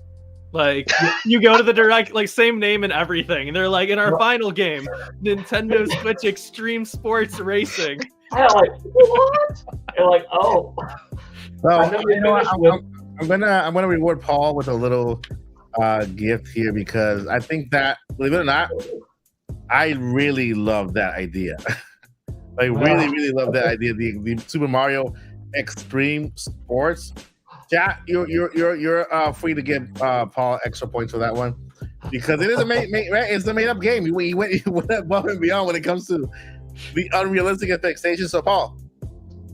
Like, you go to the Direct, like, same name and everything, and they're like, in our final game, Nintendo Switch Extreme Sports Racing. I'm like, what? And like, oh. Well, I'm gonna reward Paul with a little gift here, because I think that, believe it or not, I really love that idea. I really love that idea. The Super Mario Extreme Sports. Chat, you're free to give Paul extra points for that one, because it is it's a made up game. He went above and beyond when it comes to the unrealistic expectations. So Paul,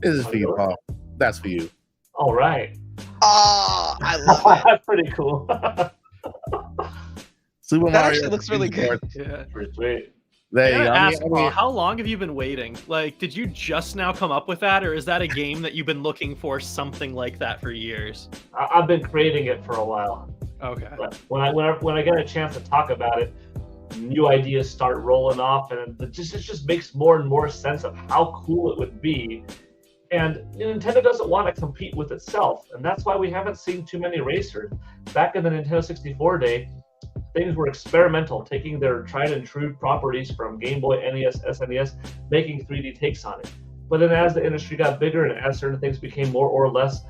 this is for you, Paul. That's for you. All right. Oh, I love it. That's pretty cool. Super That Mario actually looks really good. Yeah. Pretty sweet. There you go. Ask Paul, how long have you been waiting? Like, did you just now come up with that, or is that a game that you've been looking for something like that for years? I've been creating it for a while. Okay. But when I get a chance to talk about it, new ideas start rolling off, and it just makes more and more sense of how cool it would be. And Nintendo doesn't want to compete with itself, and that's why we haven't seen too many racers. Back in the Nintendo 64 day, things were experimental, taking their tried and true properties from Game Boy, NES, SNES, making 3D takes on it. But then as the industry got bigger and as certain things became more or less,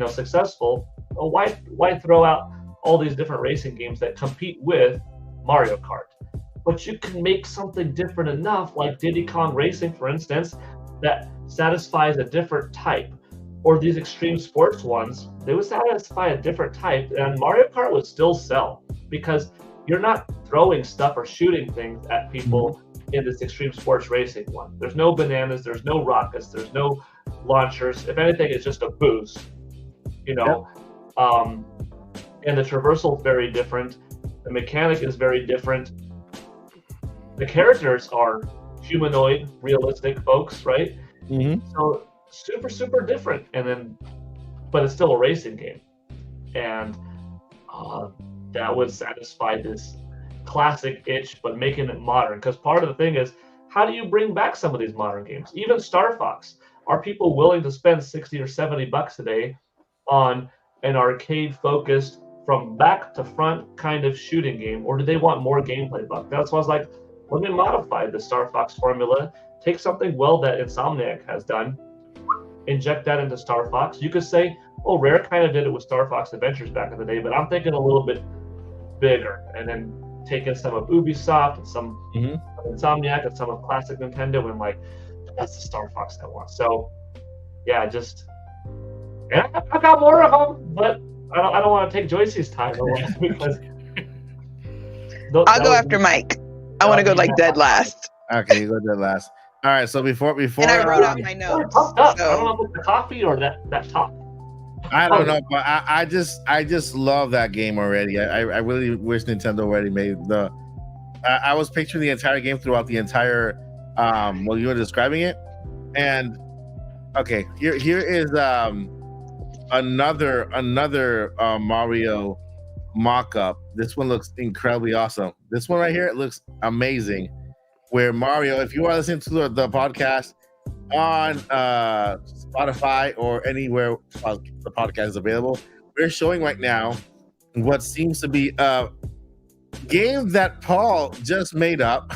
successful, why throw out all these different racing games that compete with Mario Kart? But you can make something different enough, like Diddy Kong Racing, for instance, that satisfies a different type. Or these extreme sports ones, they would satisfy a different type, and Mario Kart would still sell, because you're not throwing stuff or shooting things at people in this extreme sports racing one. There's no bananas, there's no rockets, there's no launchers. If anything, it's just a boost, Yep. And the traversal is very different. The mechanic is very different. The characters are humanoid, realistic folks, right? Mm-hmm. So super different, but it's still a racing game, and that would satisfy this classic itch, but making it modern. Because part of the thing is, how do you bring back some of these modern games? Even Star Fox. Are people willing to spend $60 or $70 today on an arcade-focused, from back to front kind of shooting game, or do they want more gameplay buck? That's why I was like, let me modify the Star Fox formula, take something well that Insomniac has done, inject that into Star Fox. You could say, oh, Rare kind of did it with Star Fox Adventures back in the day, but I'm thinking a little bit bigger, and then taking some of Ubisoft and some of Insomniac and some of classic Nintendo, and like, that's the Star Fox I want. So, yeah, I got more of them, but I don't want to take Joyce's time away because I'll go after Mike. I want to go like dead last. Okay, you go dead last. All right, so before and I wrote out my notes. So. I don't know if it's the coffee or that top. I don't know, but I just love that game already. I really wish Nintendo already made the. I was picturing the entire game throughout the entire while you were describing it, and okay, here is another Mario mock-up. This one looks incredibly awesome. This one right here, it looks amazing. Where Mario, if you are listening to the podcast on Spotify or anywhere the podcast is available, we're showing right now what seems to be a game that Paul just made up.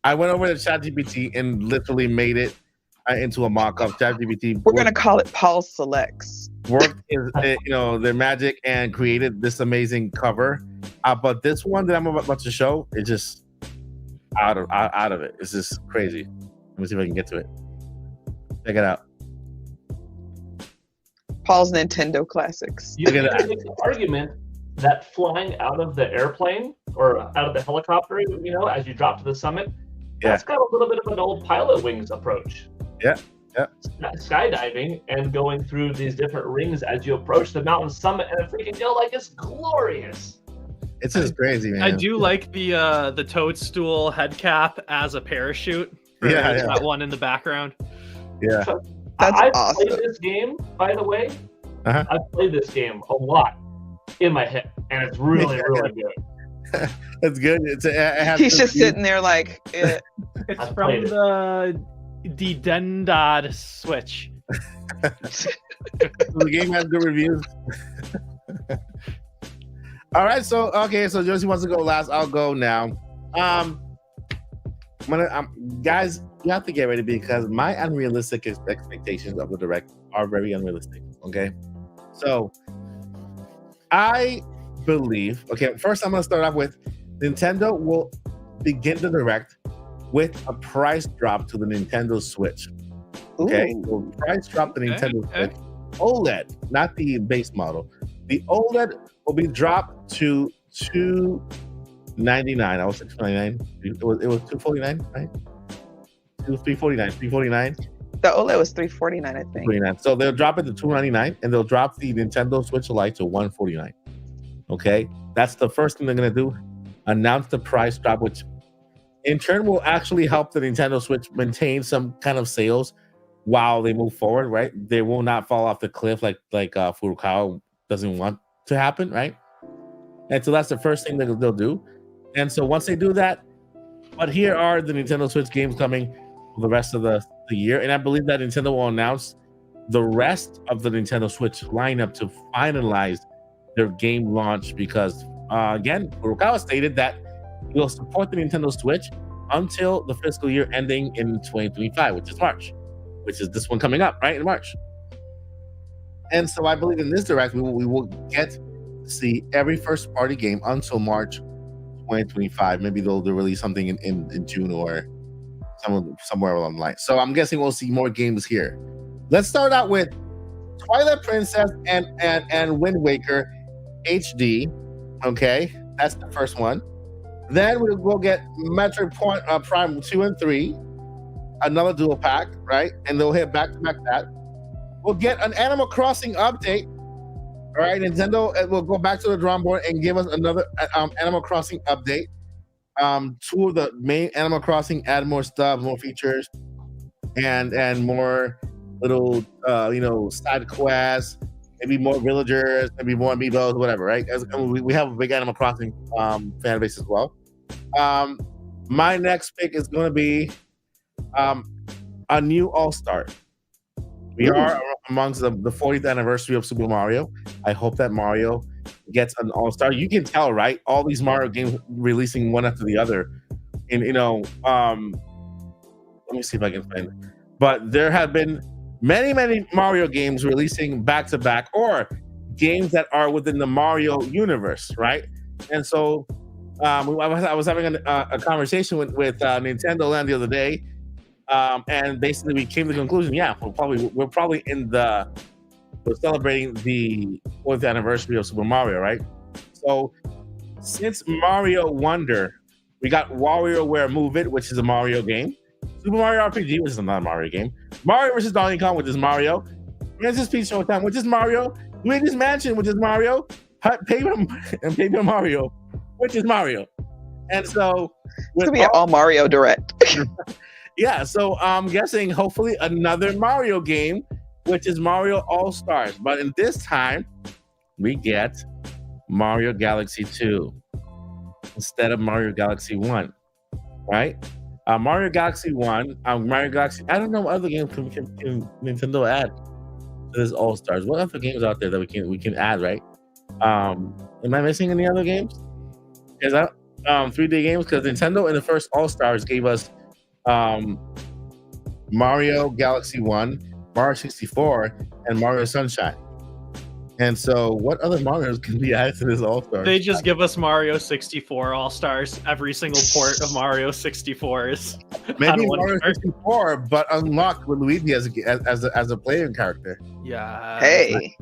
I went over to ChatGPT and literally made it into a mock-up. ChatGPT. We're gonna call it Paul Selects. Worked their magic and created this amazing cover. But this one that I'm about to show is just out of it. It's just crazy. Let me see if I can get to it. Check it out. Paul's Nintendo classics. You can make the argument that flying out of the airplane or out of the helicopter, as you drop to the summit, that's got a little bit of an old Pilot Wings approach. Yeah. Skydiving and going through these different rings as you approach the mountain summit, and it freaking like it's glorious. It's just crazy, man. I do like the toadstool head cap as a parachute. That one in the background. Yeah, that's awesome. Played this game, by the way. I've played this game a lot in my head, and it's really good. That's good. He's just sitting there like. It's from the Dendad Switch. The game has good reviews. All right, so Josie wants to go last. I'll go now. Guys, you have to get ready because my unrealistic expectations of the Direct are very unrealistic. Okay, so I believe. Okay, first I'm going to start off with Nintendo will begin the Direct with a price drop to the Nintendo Switch. Okay, so price drop the Nintendo Switch. OLED, not the base model. The OLED will be dropped to $299. I was $699. It was $249, right? It was $349. The OLED was $349, I think. $349. So they'll drop it to $299, and they'll drop the Nintendo Switch Lite to $149. Okay, that's the first thing they're gonna do. Announce the price drop, which in turn will actually help the Nintendo Switch maintain some kind of sales while they move forward, right? They will not fall off the cliff like Furukawa doesn't want to happen, right? And so that's the first thing that they'll do. And so once they do that, but here are the Nintendo Switch games coming for the rest of the year. And I believe that Nintendo will announce the rest of the Nintendo Switch lineup to finalize their game launch because, again, Furukawa stated that will support the Nintendo Switch until the fiscal year ending in 2025, which is March, which is this one coming up, right, in March. And so I believe in this Direct, we will get to see every first-party game until March 2025. Maybe they'll release something in June or somewhere along the line. So I'm guessing we'll see more games here. Let's start out with Twilight Princess and Wind Waker HD. Okay, that's the first one. Then we'll get Metroid Prime 2 and 3, another dual pack, right? And they'll hit back-to-back that. We'll get an Animal Crossing update. All right, Nintendo will go back to the drawing board and give us another Animal Crossing update. two of the main Animal Crossing add more stuff, more features, and more little side quests, maybe more villagers, maybe more amiibos, whatever, right? We have a big Animal Crossing fan base as well. My next pick is going to be a new All-Star. We are amongst the 40th anniversary of Super Mario. I hope that Mario gets an All-Star. You can tell, right? All these Mario games releasing one after the other. And let me see if I can find it. But there have been many Mario games releasing back to back, or games that are within the Mario universe, right? And so I was having a conversation with Nintendo Land the other day, and basically we came to the conclusion, we're probably we're celebrating the 4th anniversary of Super Mario, right? So since Mario Wonder, we got WarioWare Move It, which is a Mario game. Super Mario RPG, which is not a Mario game. Mario vs. Donkey Kong, which is Mario. Princess Peach Showtime, which is Mario. Luigi's Mansion, which is Mario. Paper Mario, which is Mario. And so it's gonna be an all Mario Direct. Yeah, so I'm guessing hopefully another Mario game, which is Mario All-Stars. But in this time, we get Mario Galaxy 2 instead of Mario Galaxy 1, right? Mario Galaxy 1, Mario Galaxy, I don't know what other games can Nintendo add to this All-Stars. What other games out there that we can add, right? Am I missing any other games? Is that 3D games? Because Nintendo in the first All-Stars gave us Mario Galaxy 1, Mario 64, and Mario Sunshine. And so what other Marios can be added to this All-Stars? They just give us Mario 64 All-Stars. Every single port of Mario 64 is maybe Mario 64, but unlocked with Luigi as a player character. Yeah. Hey.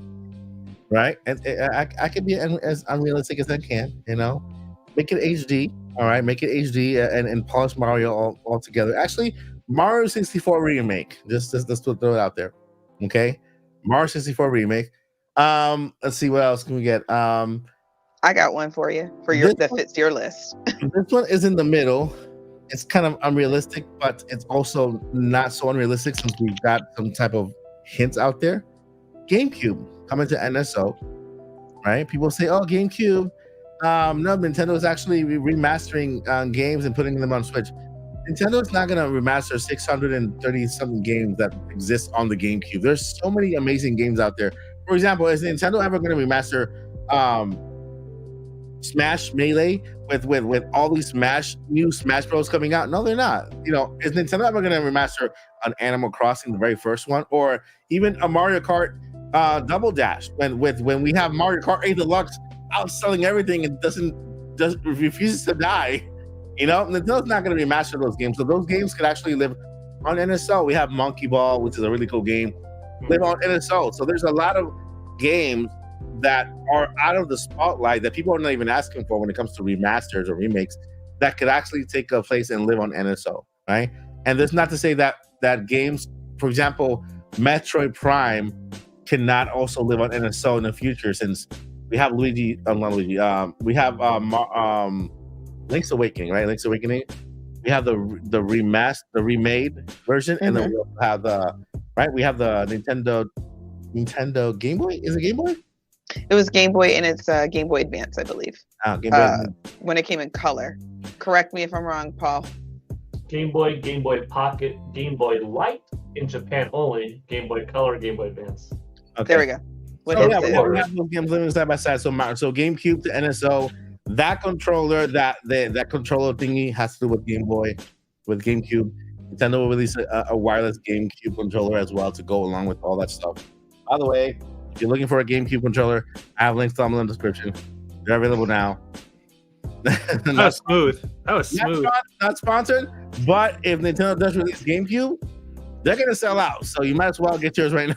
Right? And I can be as unrealistic as I can, Make it HD, all right? Make it HD and polish Mario all together. Actually, Mario 64 remake. Just throw it out there, okay? Mario 64 remake. Let's see what else can we get. I got one for you that fits your list. This one is in the middle. It's kind of unrealistic, but it's also not so unrealistic since we've got some type of hints out there. GameCube coming to NSO, right? People say, "Oh, GameCube." No, Nintendo is actually remastering games and putting them on Switch. Nintendo is not going to remaster 630 something games that exist on the GameCube. There's so many amazing games out there. For example, is Nintendo ever going to remaster Smash Melee with all these new Smash Bros coming out? No, they're not. Is Nintendo ever going to remaster an Animal Crossing, the very first one, or even a Mario Kart Double Dash? When we have Mario Kart 8 Deluxe outselling everything and refuses to die. Nintendo's not going to remaster those games, so those games could actually live on NSO. We have Monkey Ball, which is a really cool game, live on NSO. So there's a lot of games that are out of the spotlight that people are not even asking for when it comes to remasters or remakes that could actually take a place and live on NSO, right? And that's not to say that games, for example, Metroid Prime cannot also live on NSO in the future, since we have we have Link's Awakening, right? Link's Awakening. We have the remade version, and then we also have we have the Nintendo Game Boy. Is it Game Boy? It was Game Boy, and it's Game Boy Advance, I believe. Game Boy when it came in color. Correct me if I'm wrong, Paul. Game Boy, Game Boy Pocket, Game Boy Light in Japan only. Game Boy Color, Game Boy Advance. Okay. There we go. We have those games living side by side. So GameCube to NSO. That controller, that controller thingy has to do with Game Boy, with GameCube. Nintendo will release a wireless GameCube controller as well to go along with all that stuff. By the way, if you're looking for a GameCube controller, I have links down in the description. They're available now. That was smooth. Not sponsored, but if Nintendo does release GameCube, they're gonna sell out. So you might as well get yours right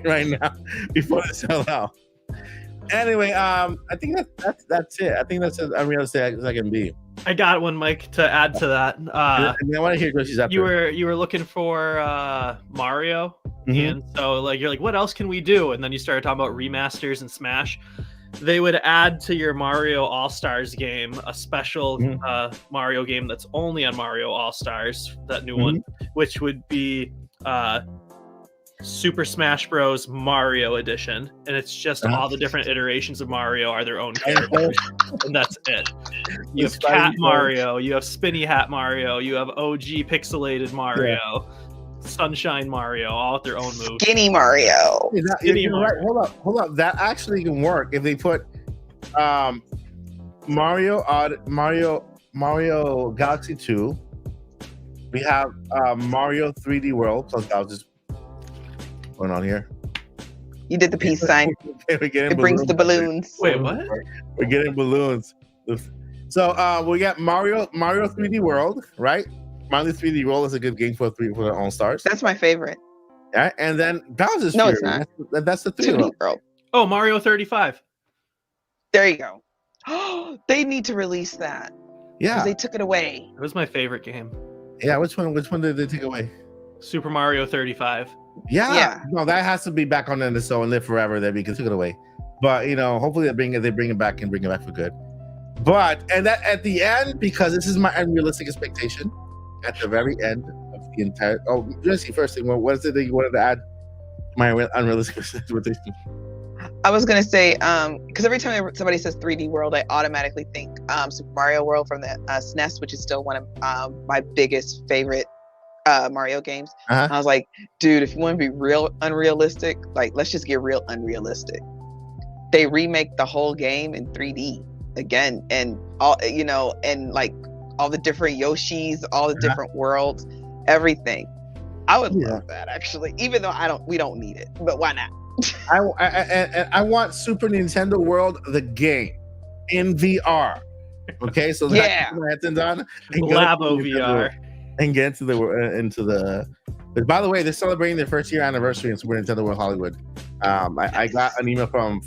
now before they sell out. Anyway, I think that's it. I think that's as unrealistic as I can be. I got one, Mike, to add to that. I want to hear Groshy's after. You were looking for Mario, and so you're like, what else can we do? And then you started talking about remasters and Smash. they would add to your Mario All-Stars game a special Mario game that's only on Mario All-Stars, that new one, which would be Super Smash Bros. Mario Edition, and it's just all the different iterations of Mario are their own characters, and that's it. You have Cat Mario, you have Spinny Hat Mario, you have OG pixelated Mario, Sunshine Mario, all with their own moves. Skinny Mario. You're right. Hold up. That actually can work if they put Mario Galaxy 2. We have Mario 3D World plus Bowser's going on here. You did the peace sign. It brings the balloons. Wait, what? We're getting balloons. So we got Mario 3D World, right? Mario 3D World is a good game for their own stars. That's my favorite. Yeah, and then Bowser's No, Fury. it's not. That's the 3D World. Oh, Mario 35. There you go. They need to release that. Yeah, they took it away. It was my favorite game. Yeah, which one did they take away? Super Mario 35. Yeah. No, that has to be back on the NSO and live forever there because they took it away. But hopefully they bring it back and bring it back for good. But that at the end, because this is my unrealistic expectation, at the very end of the entire Jesse, first thing, what is it that you wanted to add? My unrealistic expectation. I was gonna say, because every time somebody says 3D World, I automatically think Super Mario World from the SNES, which is still one of my biggest favorite Mario games. I was like, dude, if you want to be real unrealistic, like let's just get real unrealistic. They remake the whole game in 3D again, and all and like all the different Yoshis, all the different worlds, everything. I would love that actually, even though we don't need it, but why not? I want Super Nintendo World the game in VR. Okay, so that I can put my headphones on and Labo VR and get into the. But by the way, they're celebrating their first year anniversary in Super Nintendo World Hollywood. I got an email from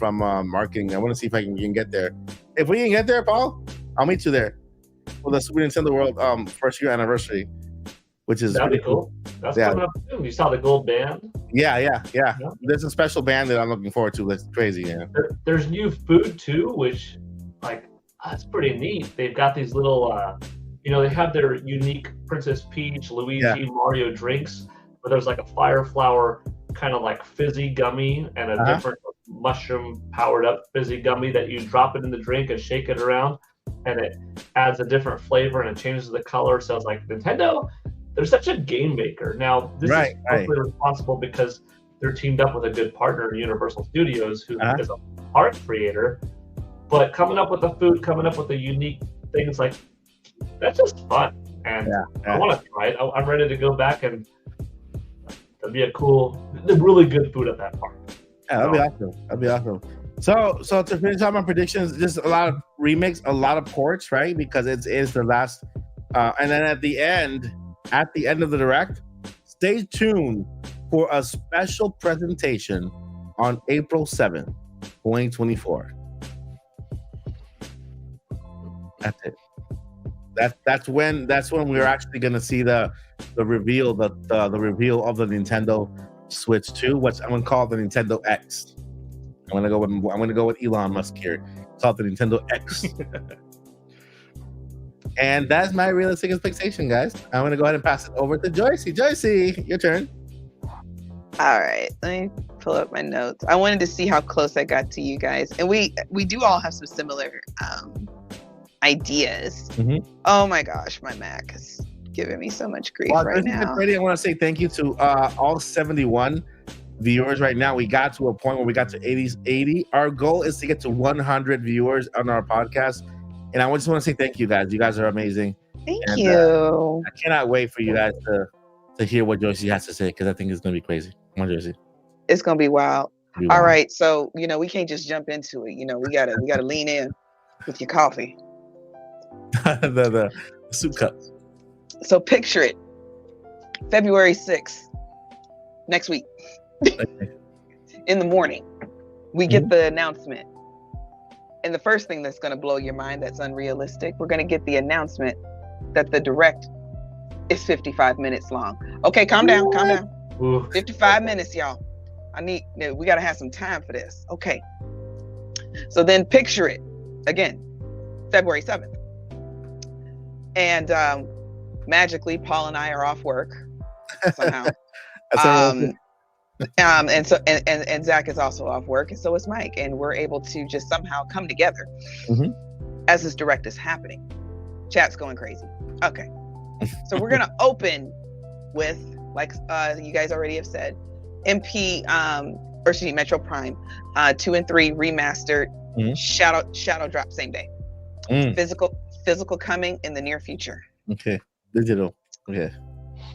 marketing. I want to see if I can get there. If we can get there, Paul, I'll meet you there for the Super Nintendo World first year anniversary, which is that'd be cool. That's coming up soon. You saw the gold band? Yeah. There's a special band that I'm looking forward to. That's crazy. Yeah. There's new food too, which that's pretty neat. They've got these little, they have their unique Princess Peach, Luigi, Mario drinks, but there's like a fire flower kind of like fizzy gummy and a different mushroom powered up fizzy gummy that you drop it in the drink and shake it around, and it adds a different flavor and it changes the color. So it's like Nintendo, they're such a game maker. Now this is mostly responsible because they're teamed up with a good partner in Universal Studios, who is a art creator. But coming up with the food, coming up with the unique things, like that's just fun, and I want to try it. I'm ready to go back, and that'd be really good food at that park. Yeah, that'd be awesome. So to finish off my predictions, just a lot of remakes, a lot of ports, right? Because it is the last, and then at the end of the direct, stay tuned for a special presentation on April 7th, 2024. That's it. That's when we're actually gonna see the reveal the reveal of the Nintendo Switch 2, which I'm gonna call the Nintendo X. I'm gonna go with Elon Musk here. Call it the Nintendo X. And that's my realistic expectation, guys. I'm gonna go ahead and pass it over to Joycey. Joycey, your turn. All right, let me pull up my notes. I wanted to see how close I got to you guys, and we do all have some similar ideas. Mm-hmm. Oh my gosh, my Mac is giving me so much grief right now. I want to say thank you to all 71 viewers right now. We got to a point where we got to 80. Our goal is to get to 100 viewers on our podcast, and I just want to say thank you guys. You guys are amazing. Thank you. I cannot wait for you guys to hear what Joycey has to say, because I think it's going to be crazy. Come on, Joycey. It's going to be wild. All right, so we can't just jump into it. We gotta lean in with your coffee. the soup cup. So picture it, February 6th, next week. In the morning, we get the announcement. And the first thing that's going to blow your mind, that's unrealistic, we're going to get the announcement that the direct is 55 minutes long. Okay, calm down. Ooh. 55 minutes, y'all. We got to have some time for this. Okay. So then picture it again, February 7th. And magically, Paul and I are off work somehow. And so and Zach is also off work, and so is Mike, and we're able to just somehow come together as this direct is happening. Chat's going crazy. Okay, so we're gonna open with, like you guys already have said, Metroid Prime 2 and 3 remastered, shadow drop same day, physical coming in the near future. Okay, digital. Okay.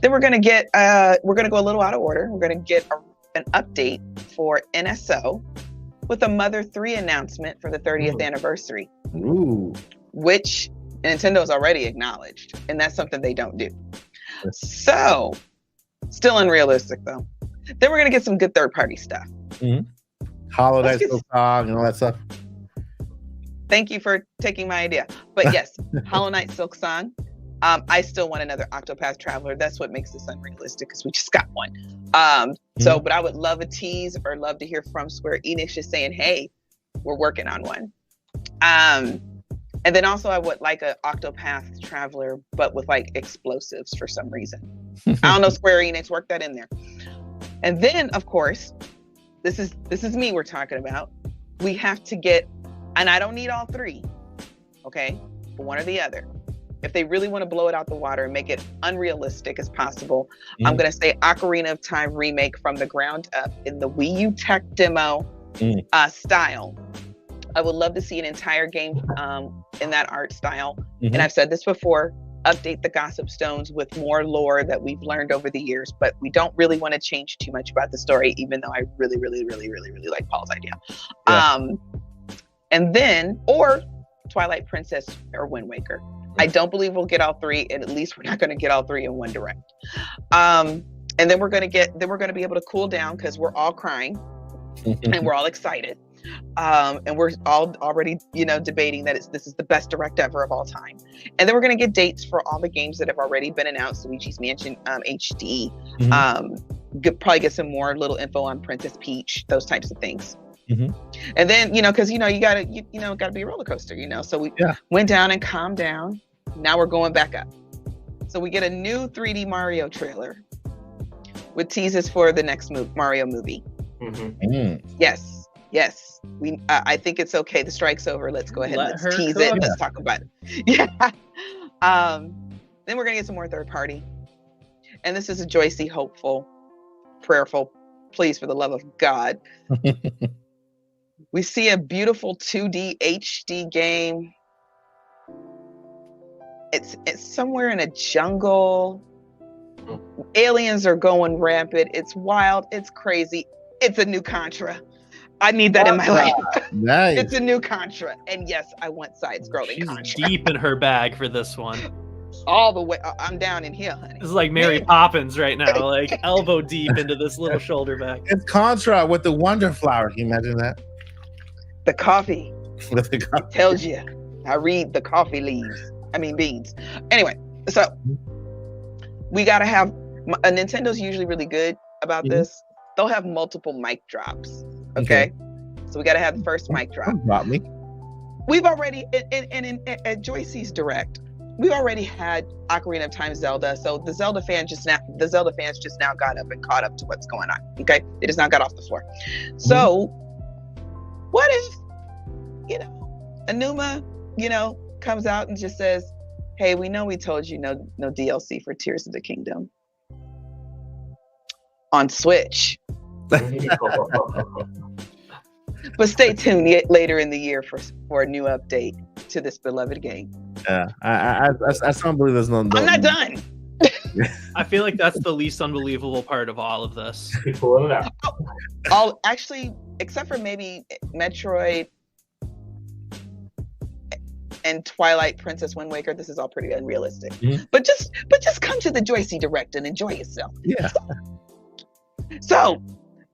Then we're gonna go a little out of order. We're gonna get an update for NSO with a Mother 3 announcement for the 30th anniversary, which Nintendo's already acknowledged, and that's something they don't do. So, still unrealistic though. Then we're gonna get some good third-party stuff. Hollow Knight Silksong and all that stuff. Thank you for taking my idea. But yes, Hollow Knight Silksong. I still want another Octopath Traveler. That's what makes this unrealistic, because we just got one. So, but I would love a tease, or love to hear from Square Enix just saying, hey, we're working on one. And then also I would like a Octopath Traveler, but with like explosives for some reason. I don't know, Square Enix, work that in there. And then, of course, this is me we're talking about. We have to get, and I don't need all three, okay? But one or the other. If they really want to blow it out the water and make it unrealistic as possible, I'm going to say Ocarina of Time remake from the ground up in the Wii U tech demo style. I would love to see an entire game in that art style. And I've said this before, update the Gossip Stones with more lore that we've learned over the years, but we don't really want to change too much about the story, even though I really, really, really, really, really like Paul's idea. Yeah. And then, or Twilight Princess or Wind Waker. I don't believe we'll get all three, and at least we're not going to get all three in one direct. And then we're going to be able to cool down, because we're all crying and we're all excited. And we're all already, debating that this is the best direct ever of all time. And then we're going to get dates for all the games that have already been announced. Luigi's Mansion HD. Probably get some more little info on Princess Peach, those types of things. And then, because you gotta be a roller coaster, so we went down and calmed down. Now we're going back up. So we get a new 3D Mario trailer with teases for the next Mario movie. Yes. I think it's okay. The strike's over. Let's go ahead and let's tease it. Let's talk about it. Yeah. Then we're gonna get some more third party. And this is a Joycey hopeful, prayerful, please, for the love of God. We see a beautiful 2D HD game. It's somewhere in a jungle. Aliens are going rampant. It's wild. It's crazy. It's a new Contra. I need that in my life. Nice. It's a new Contra. And yes, I want side-scrolling Contra. She's deep in her bag for this one. All the way. I'm down in here, honey. This is like Mary Poppins right now, like elbow deep into this little shoulder bag. It's Contra with the Wonder Flower. Can you imagine that? The coffee. It tells you. I read the coffee beans. Anyway, so we got to have, Nintendo's usually really good about this. They'll have multiple mic drops. Okay. So we got to have the first mic drop. Drop me. We've already, at Joycey's Direct, we've already had Ocarina of Time Zelda. So the Zelda fans just now got up and caught up to what's going on. Okay. They just now got off the floor. So what if, Anuma, comes out and just says, hey, we know we told you no DLC for Tears of the Kingdom on Switch. But stay tuned later in the year for a new update to this beloved game. Yeah, I don't believe there's no. I'm not done. I feel like that's the least unbelievable part of all of this. Pulling it out. All actually, except for maybe Metroid and Twilight Princess Wind Waker, this is all pretty unrealistic. But just come to the Joycey Direct and enjoy yourself. Yeah. So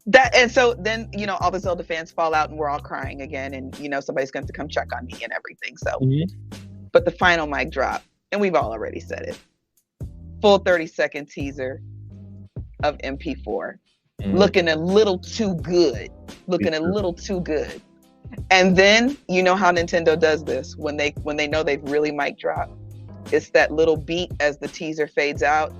then all the Zelda fans fall out and we're all crying again, and somebody's going to come check on me and everything. So, but the final mic drop, and we've all already said it. Full 30-second teaser of MP4, looking a little too good. And then you know how Nintendo does this when they know they've really mic dropped. It's that little beat as the teaser fades out,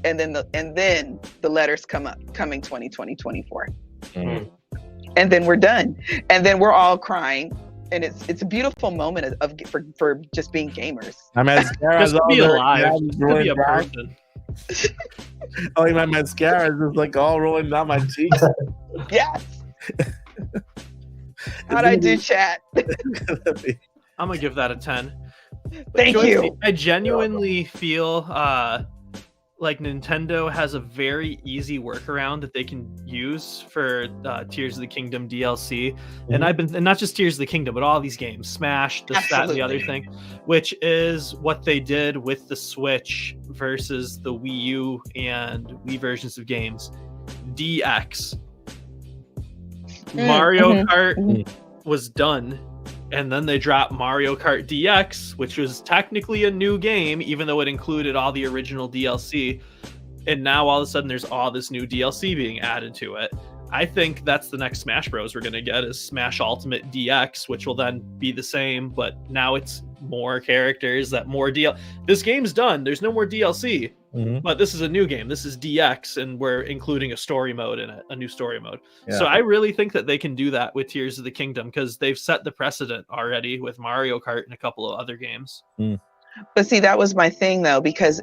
and then the letters come up, coming 2024. And then we're done, and then we're all crying, and it's a beautiful moment for just being gamers. My mascara's Just to all be there. alive, Yeah, just to be rolling a down. person. Oh, my mascara is just like all rolling down my cheeks. Yes. How'd I do, chat? I'm gonna give that a 10. Thank you. I genuinely feel like Nintendo has a very easy workaround that they can use for Tears of the Kingdom DLC. And and not just Tears of the Kingdom, but all these games, Smash, this, that, and the other thing, which is what they did with the Switch versus the Wii U and Wii versions of games. DX. Mario Kart was done, and then they dropped Mario Kart DX, which was technically a new game, even though it included all the original DLC. And now all of a sudden there's all this new DLC being added to it. I think that's the next Smash Bros. We're going to get is Smash Ultimate DX, which will then be the same, but now it's more characters, This game's done. There's no more DLC, but this is a new game. This is DX, and we're including a story mode in it, a new story mode. Yeah. So I really think that they can do that with Tears of the Kingdom because they've set the precedent already with Mario Kart and a couple of other games. But see, that was my thing though, because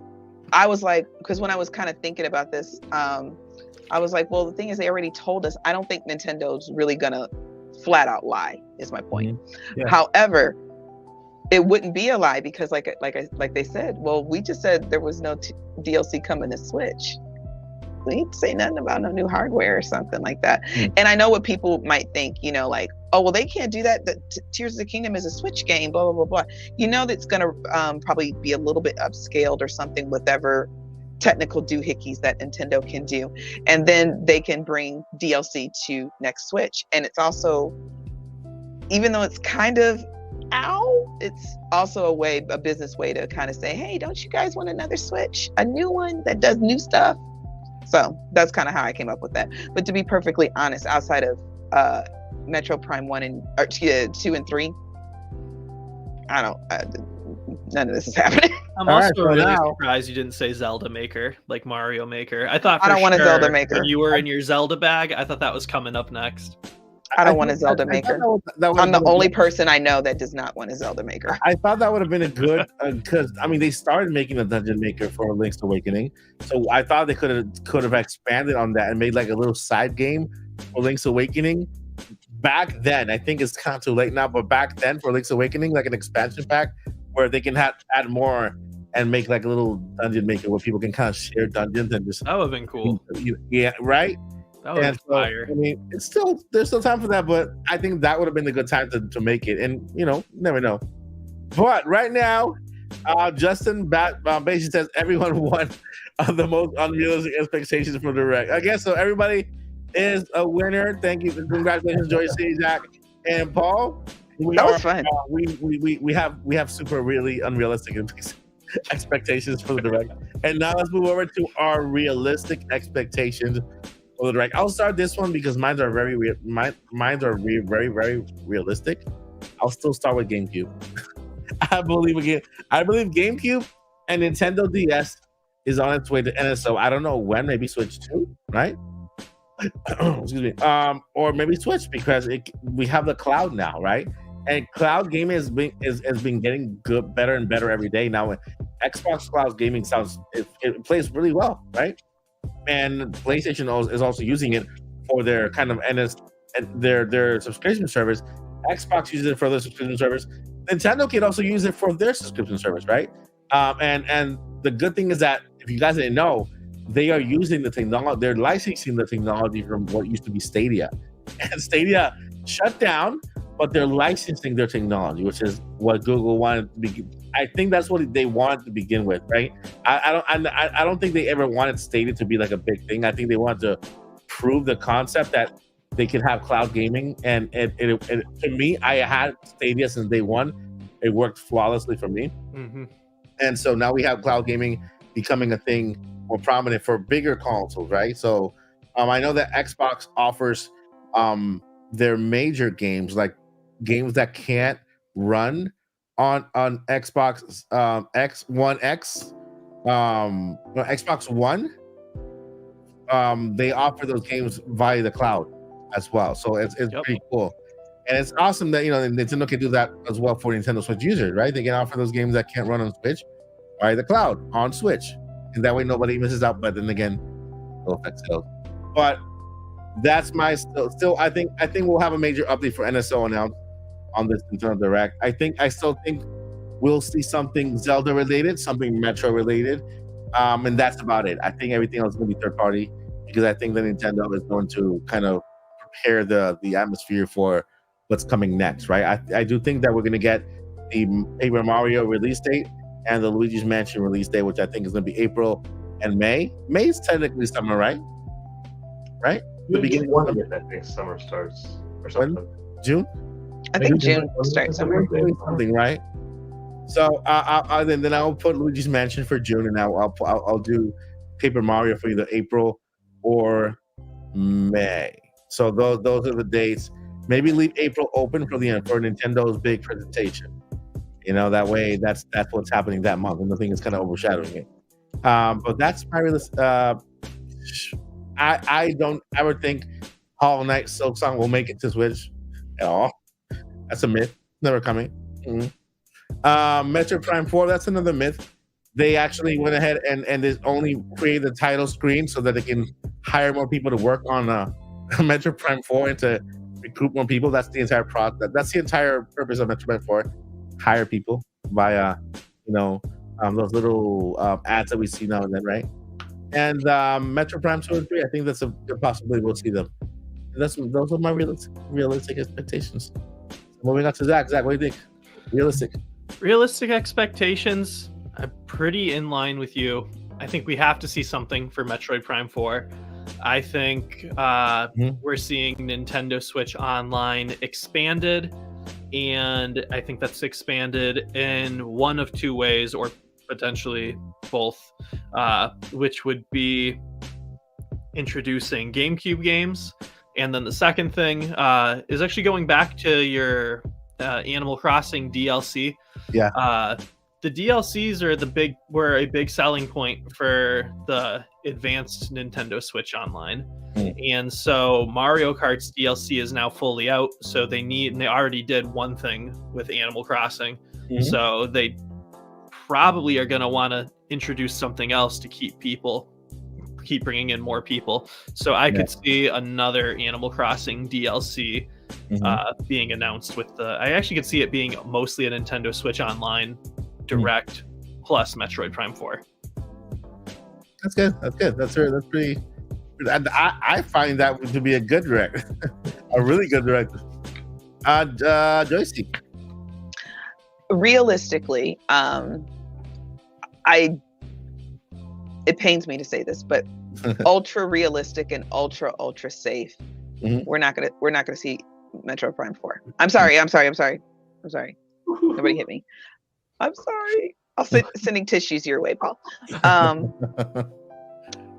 I was like, when I was kind of thinking about this, I was like, well, the thing is, they already told us. I don't think Nintendo's really gonna flat out lie. Is my point. Yeah. However, it wouldn't be a lie because, like they said, well, we just said there was no DLC coming to Switch. We didn't say nothing about no new hardware or something like that. And I know what people might think. Like, oh, well, they can't do that. Tears of the Kingdom is a Switch game. Blah blah blah blah. That's gonna probably be a little bit upscaled or something, whatever technical doohickeys that Nintendo can do, and then they can bring DLC to next Switch. And it's also, even though it's kind of it's also a business way to kind of say, hey, don't you guys want another Switch, a new one that does new stuff? So that's kind of how I came up with that. But to be perfectly honest, outside of Metroid Prime 2 and 3, none of this is happening. I'm also really surprised you didn't say Zelda Maker, like Mario Maker. I thought I don't want a Zelda Maker. You were in your Zelda bag. I thought that was coming up next. I don't want a Zelda Maker. I'm the only person I know that does not want a Zelda Maker. I thought that would have been a good, because they started making a dungeon maker for Link's Awakening, so I thought they could have expanded on that and made like a little side game for Link's Awakening. Back then, I think it's kind of too late now, but back then for Link's Awakening, like an expansion pack where they can add more and make like a little dungeon maker where people can kind of share dungeons and just. That would have been cool. Yeah, right. That would have been fire. There's still time for that, but I think that would have been a good time to make it. And never know. But right now, Justin basically says everyone won the most unrealistic expectations for the Direct. I guess so. Everybody is a winner. Thank you. Congratulations, Joy C, Zach, and Paul. That was fun. We have super really unrealistic expectations for the Direct. And now let's move over to our realistic expectations for the Direct. I'll start this one because mine are very very, very realistic. I'll still start with GameCube. I believe GameCube and Nintendo DS is on its way to NSO. I don't know when, maybe Switch 2, right? Excuse me. Or maybe Switch, because we have the cloud now, right? And cloud gaming has been getting better and better every day now. Xbox cloud gaming it plays really well, right? And PlayStation is also using it for their kind of their subscription service. Xbox uses it for their subscription service. Nintendo can also use it for their subscription service, right? And the good thing is that, if you guys didn't know, they are using the technology. They're licensing the technology from what used to be Stadia, and Stadia shut down, but they're licensing their technology, which is what Google wanted to be. I think that's what they wanted to begin with, right? I don't think they ever wanted Stadia to be like a big thing. I think they wanted to prove the concept that they can have cloud gaming, and to me, I had Stadia since day one. It worked flawlessly for me, and so now we have cloud gaming becoming a thing more prominent for bigger consoles, right? So I know that Xbox offers their major games like games that can't run on Xbox X One X, no, Xbox One. They offer those games via the cloud as well, so it's pretty cool, and it's awesome that Nintendo can do that as well for Nintendo Switch users, right? They can offer those games that can't run on Switch via the cloud on Switch, and that way nobody misses out. But then again, no affect sales. But that's my still. I think we'll have a major update for NSO announced on this Nintendo Direct. I still think we'll see something Zelda related, something Metro related. And that's about it. I think everything else is going to be third party because I think that Nintendo is going to kind of prepare the atmosphere for what's coming next, right? I do think that we're going to get the Paper Mario release date and the Luigi's Mansion release date, which I think is going to be April and May. May is technically summer, right? Right? The beginning of summer. I think summer starts or something. When? June? I think June starts summer. Something, right? So then I'll put Luigi's Mansion for June, and I'll do Paper Mario for either April or May. So those are the dates. Maybe leave April open for Nintendo's big presentation. That way that's what's happening that month, and the thing is kind of overshadowing it. But that's my list. I don't ever think Hollow Knight Silksong will make it to Switch at all. That's a myth. Never coming. Mm-hmm. Metroid Prime 4, that's another myth. They actually went ahead and they only created the title screen so that they can hire more people to work on Metroid Prime 4 and to recruit more people. That's the entire that's the entire purpose of Metroid Prime 4. Hire people via those little ads that we see now and then, right? And Metroid Prime 2 and 3, I think that's a good possibility we'll see them. And those are my realistic expectations. Moving on to Zach. Zach, what do you think? Realistic expectations, I'm pretty in line with you. I think we have to see something for Metroid Prime 4. I think we're seeing Nintendo Switch Online expanded, and I think that's expanded in one of two ways, or potentially both, which would be introducing GameCube games. And then the second thing is actually going back to your Animal Crossing DLC. Yeah. The DLCs were a big selling point for the advanced Nintendo Switch Online. And so Mario Kart's DLC is now fully out. So they already did one thing with Animal Crossing. So they probably are going to want to introduce something else to keep bringing in more people. So I could see another Animal Crossing DLC being announced I actually could see it being mostly a Nintendo Switch Online Direct plus Metroid Prime 4. That's good. That's pretty. I find that to be a good direct, a really good direct. Joycey. Realistically, it pains me to say this, but ultra realistic and ultra safe. We're not gonna see Metroid Prime 4. I'm sorry. Nobody hit me. I'm sorry. I'll sending tissues your way, Paul.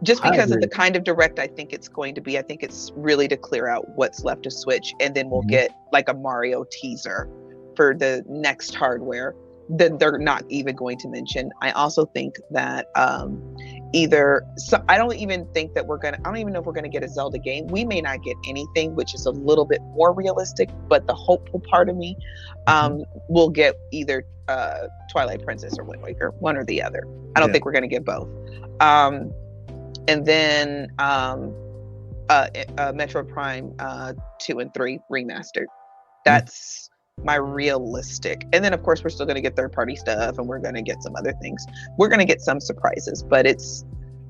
Just because of the kind of direct I think it's going to be. I think it's really to clear out what's left to Switch, and then we'll get like a Mario teaser for the next hardware that they're not even going to mention. I also think that I don't even know if we're gonna get a Zelda game. We may not get anything, which is a little bit more realistic, but the hopeful part of me will get either Twilight Princess or Wind Waker, one or the other. I don't think we're gonna get both. And then Metroid Prime 2 and 3 remastered. That's my realistic. And then of course we're still going to get third-party stuff, and we're going to get some other things. We're going to get some surprises, but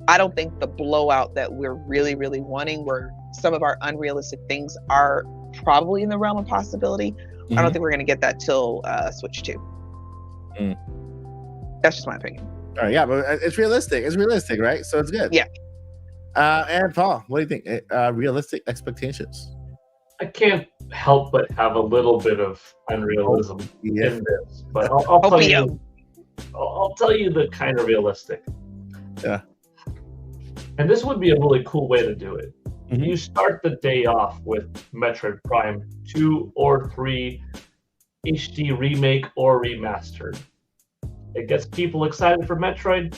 I don't think the blowout that we're really wanting, where some of our unrealistic things are probably in the realm of possibility. I don't think we're going to get that till Switch 2. That's just my opinion. All right, yeah, but it's realistic, right? So it's good. Yeah. And Paul, what do you think? Realistic expectations? I can't help but have a little bit of unrealism in this, but I'll tell you. I'll tell you the kind of realistic. Yeah. And this would be a really cool way to do it. You start the day off with Metroid Prime 2 or 3 HD remake or remastered. It gets people excited for Metroid,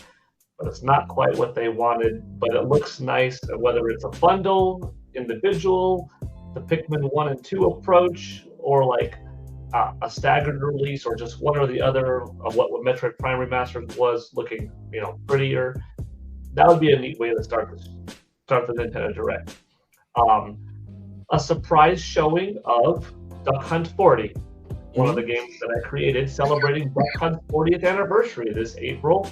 but it's not quite what they wanted. But it looks nice, and whether it's a bundle, individual, the Pikmin 1 and 2 approach, or like a staggered release, or just one or the other of what Metroid Prime Remastered was looking, prettier. That would be a neat way to start the Nintendo Direct. A surprise showing of Duck Hunt 40, one of the games that I created, celebrating Duck Hunt's 40th anniversary this April,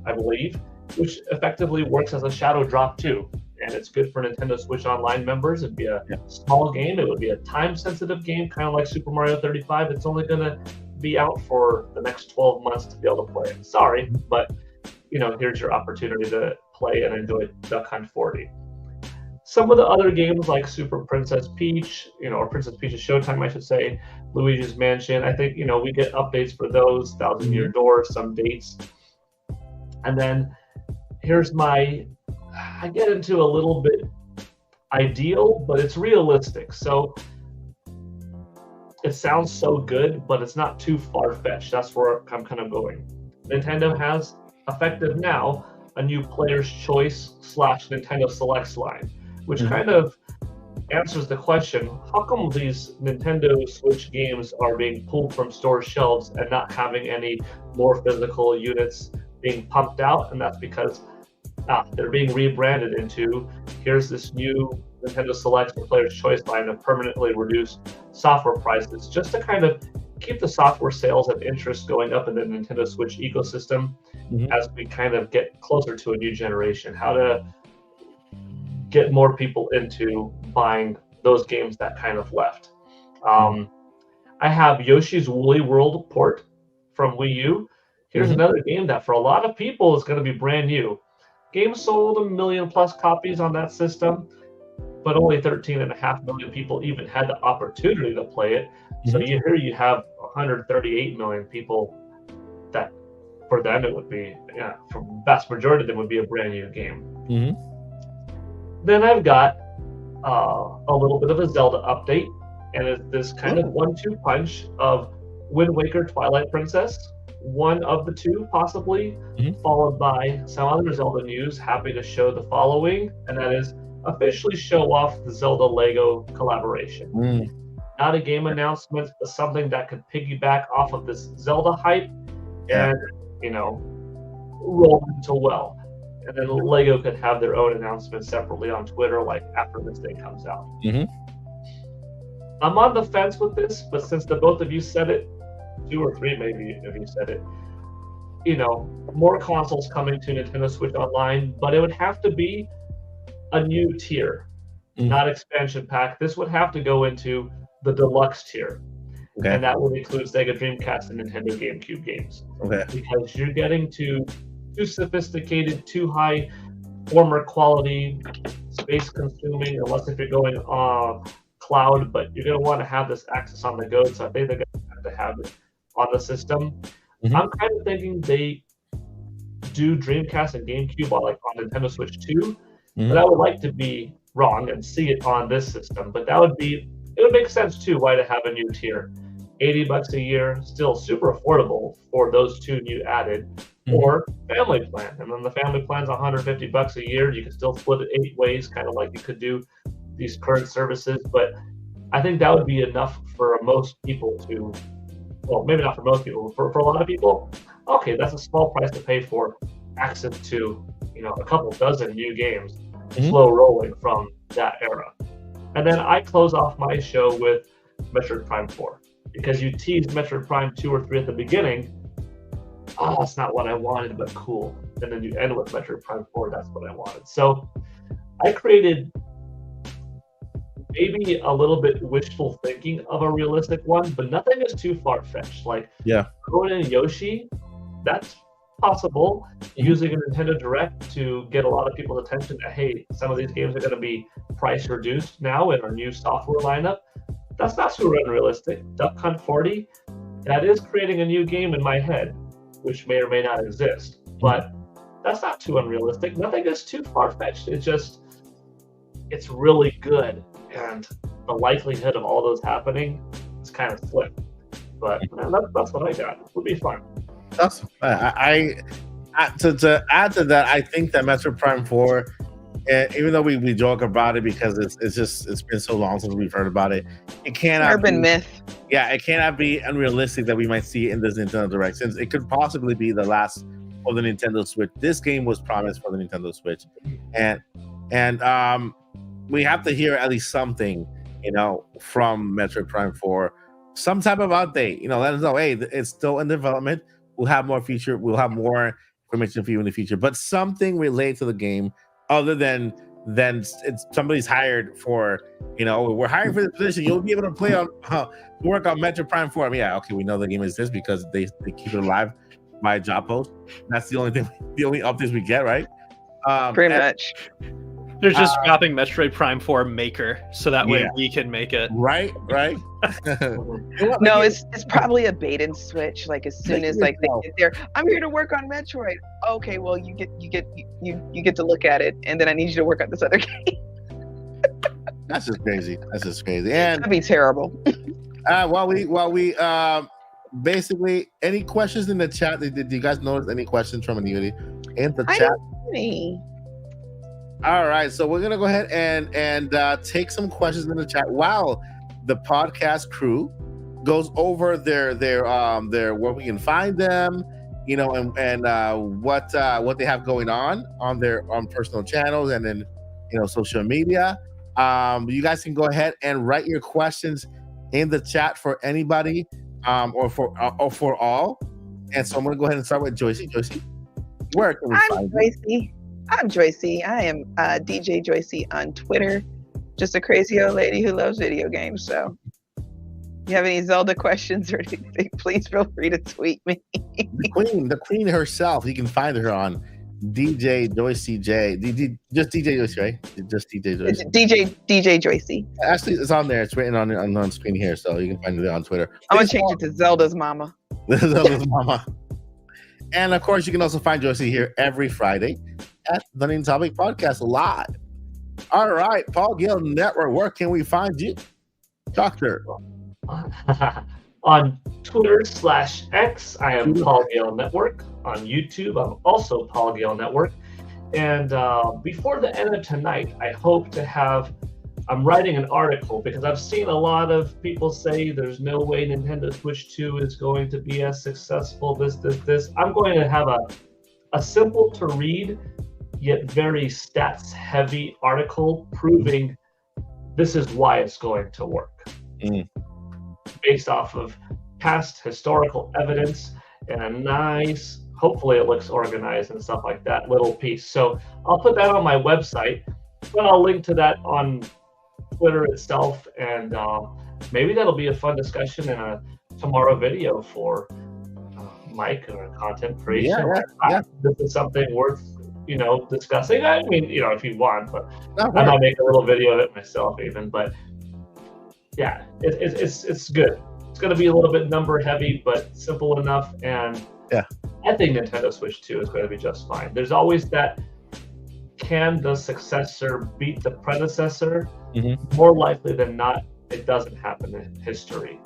I believe, which effectively works as a shadow drop too. And it's good for Nintendo Switch Online members. It'd be a small game. It would be a time-sensitive game, kind of like Super Mario 35. It's only going to be out for the next 12 months to be able to play it. Sorry, but here's your opportunity to play and enjoy Duck Hunt 40. Some of the other games like Super Princess Peach, or Princess Peach's Showtime, I should say, Luigi's Mansion. I think we get updates for those. Thousand Year Door, some dates, and then here's I get into a little bit ideal, but it's realistic. So it sounds so good, but it's not too far-fetched. That's where I'm kind of going. Nintendo has, effective now, a new Player's Choice / Nintendo Selects line, which kind of answers the question, how come these Nintendo Switch games are being pulled from store shelves and not having any more physical units being pumped out? And that's because they're being rebranded into, here's this new Nintendo Selects or Player's Choice line of permanently reduced software prices, just to kind of keep the software sales and interest going up in the Nintendo Switch ecosystem as we kind of get closer to a new generation. How to get more people into buying those games that kind of left. I have Yoshi's Woolly World port from Wii U. Here's another game that for a lot of people is going to be brand new. Game sold 1 million plus copies on that system, but only 13.5 million people even had the opportunity to play it. So you have 138 million people that, for them, it would be, for the vast majority of them, would be a brand new game. Then I've got a little bit of a Zelda update, and it's this kind of 1-2 punch of Wind Waker, Twilight Princess, one of the two possibly, followed by some other Zelda news. Happy to show the following, and that is officially show off the Zelda Lego collaboration. Not a game announcement, but something that could piggyback off of this Zelda hype and roll into well. And then Lego could have their own announcement separately on Twitter, like after this thing comes out. I'm on the fence with this, but since the both of you said it, 2 or 3 maybe if you said it, more consoles coming to Nintendo Switch Online, but it would have to be a new tier, not expansion pack. This would have to go into the deluxe tier. And that would include Sega Dreamcast and Nintendo GameCube games. Because you're getting too sophisticated, too high former quality, space consuming, unless if you're going cloud, but you're going to want to have this access on the go. So I think they're going to have to have it on the system. I'm kind of thinking they do Dreamcast and GameCube on Nintendo Switch 2, but I would like to be wrong and see it on this system. But it would make sense too, why to have a new tier. $80 a year, still super affordable for those 2 new added, or family plan. And then the family plan's $150 a year. You can still split it 8 ways, kind of like you could do these current services. But I think that would be enough for most people to, well, maybe not for most people, for a lot of people, okay, that's a small price to pay for access to, a couple dozen new games, slow rolling from that era. And then I close off my show with Metroid Prime 4. Because you teased Metroid Prime 2 or 3 at the beginning, that's not what I wanted, but cool. And then you end with Metroid Prime 4, that's what I wanted. So I created maybe a little bit wishful thinking of a realistic one, but nothing is too far-fetched. Like, throwing in Yoshi, that's possible. Using a Nintendo Direct to get a lot of people's attention that, hey, some of these games are going to be price reduced now in our new software lineup. That's not super unrealistic. Duck Hunt 40, that is creating a new game in my head, which may or may not exist. But that's not too unrealistic. Nothing is too far-fetched. It's just it's really good, and the likelihood of all those happening is kind of slim. But that's what I got. It would be fun. Awesome. To add to that, I think that Metroid Prime 4, even though we joke about it because it's been so long since we've heard about it, it cannot Urban myth. Yeah, it cannot be unrealistic that we might see it in this Nintendo Direct, since it could possibly be the last of the Nintendo Switch. This game was promised for the Nintendo Switch, and we have to hear at least something, from Metroid Prime 4, some type of update. Let us know, hey, it's still in development. We'll have more information for you in the future, but something related to the game, other than it's somebody's hired for, we're hiring for this position. You'll be able to work on Metroid Prime 4. I mean, yeah, okay, we know the game exists because they keep it alive by a job post. That's the only updates we get, right? Pretty much. They're just dropping Metroid Prime 4 Maker, so that way we can make it. Right. No, it's probably a bait and switch. Like as soon as they get there, I'm here to work on Metroid. Okay, well you get to look at it, and then I need you to work on this other game. That's just crazy. And that'd be terrible. While we basically, any questions in the chat? Did you guys notice any questions from anybody in the chat? All right, so we're gonna go ahead and take some questions in the chat while the podcast crew goes over their where we can find them, and what they have going on their personal channels, and then social media. You guys can go ahead and write your questions in the chat for anybody, or for all. And so I'm gonna go ahead and start with Joycey. Joycey, where can we find you? I'm Joycey. I am DJ Joycey on Twitter. Just a crazy old lady who loves video games. So if you have any Zelda questions or anything, please feel free to tweet me. The queen herself. You can find her on DJ Joycey J. Just DJ Joycey, right? Just DJ Joycey. DJ Joycey. Actually, it's on there. It's written on screen here, so you can find it on Twitter. I'm gonna change it to Zelda's Mama. Zelda's Mama. And of course, you can also find Joycey here every Friday at the Nintendo Topic Podcast Live. All right, Paul Gale Network, where can we find you, Doctor? On Twitter/X, I am Paul Gale Network. On YouTube, I'm also Paul Gale Network. And before the end of tonight, I hope to have. I'm writing an article because I've seen a lot of people say there's no way Nintendo Switch 2 is going to be as successful. This. I'm going to have a simple to read yet very stats heavy article proving this is why it's going to work. Based off of past historical evidence and a nice, hopefully it looks organized and stuff like that, little piece. So I'll put that on my website, but I'll link to that on Twitter itself, and maybe that'll be a fun discussion in a tomorrow video for Mike or content creation. Yeah. This is something worth discussing. I mean, if you want, but I might make a little video of it myself even. But yeah, it's good. It's going to be a little bit number heavy, but simple enough. And I think Nintendo Switch 2 is going to be just fine. There's always that, can the successor beat the predecessor? More likely than not, it doesn't happen in history.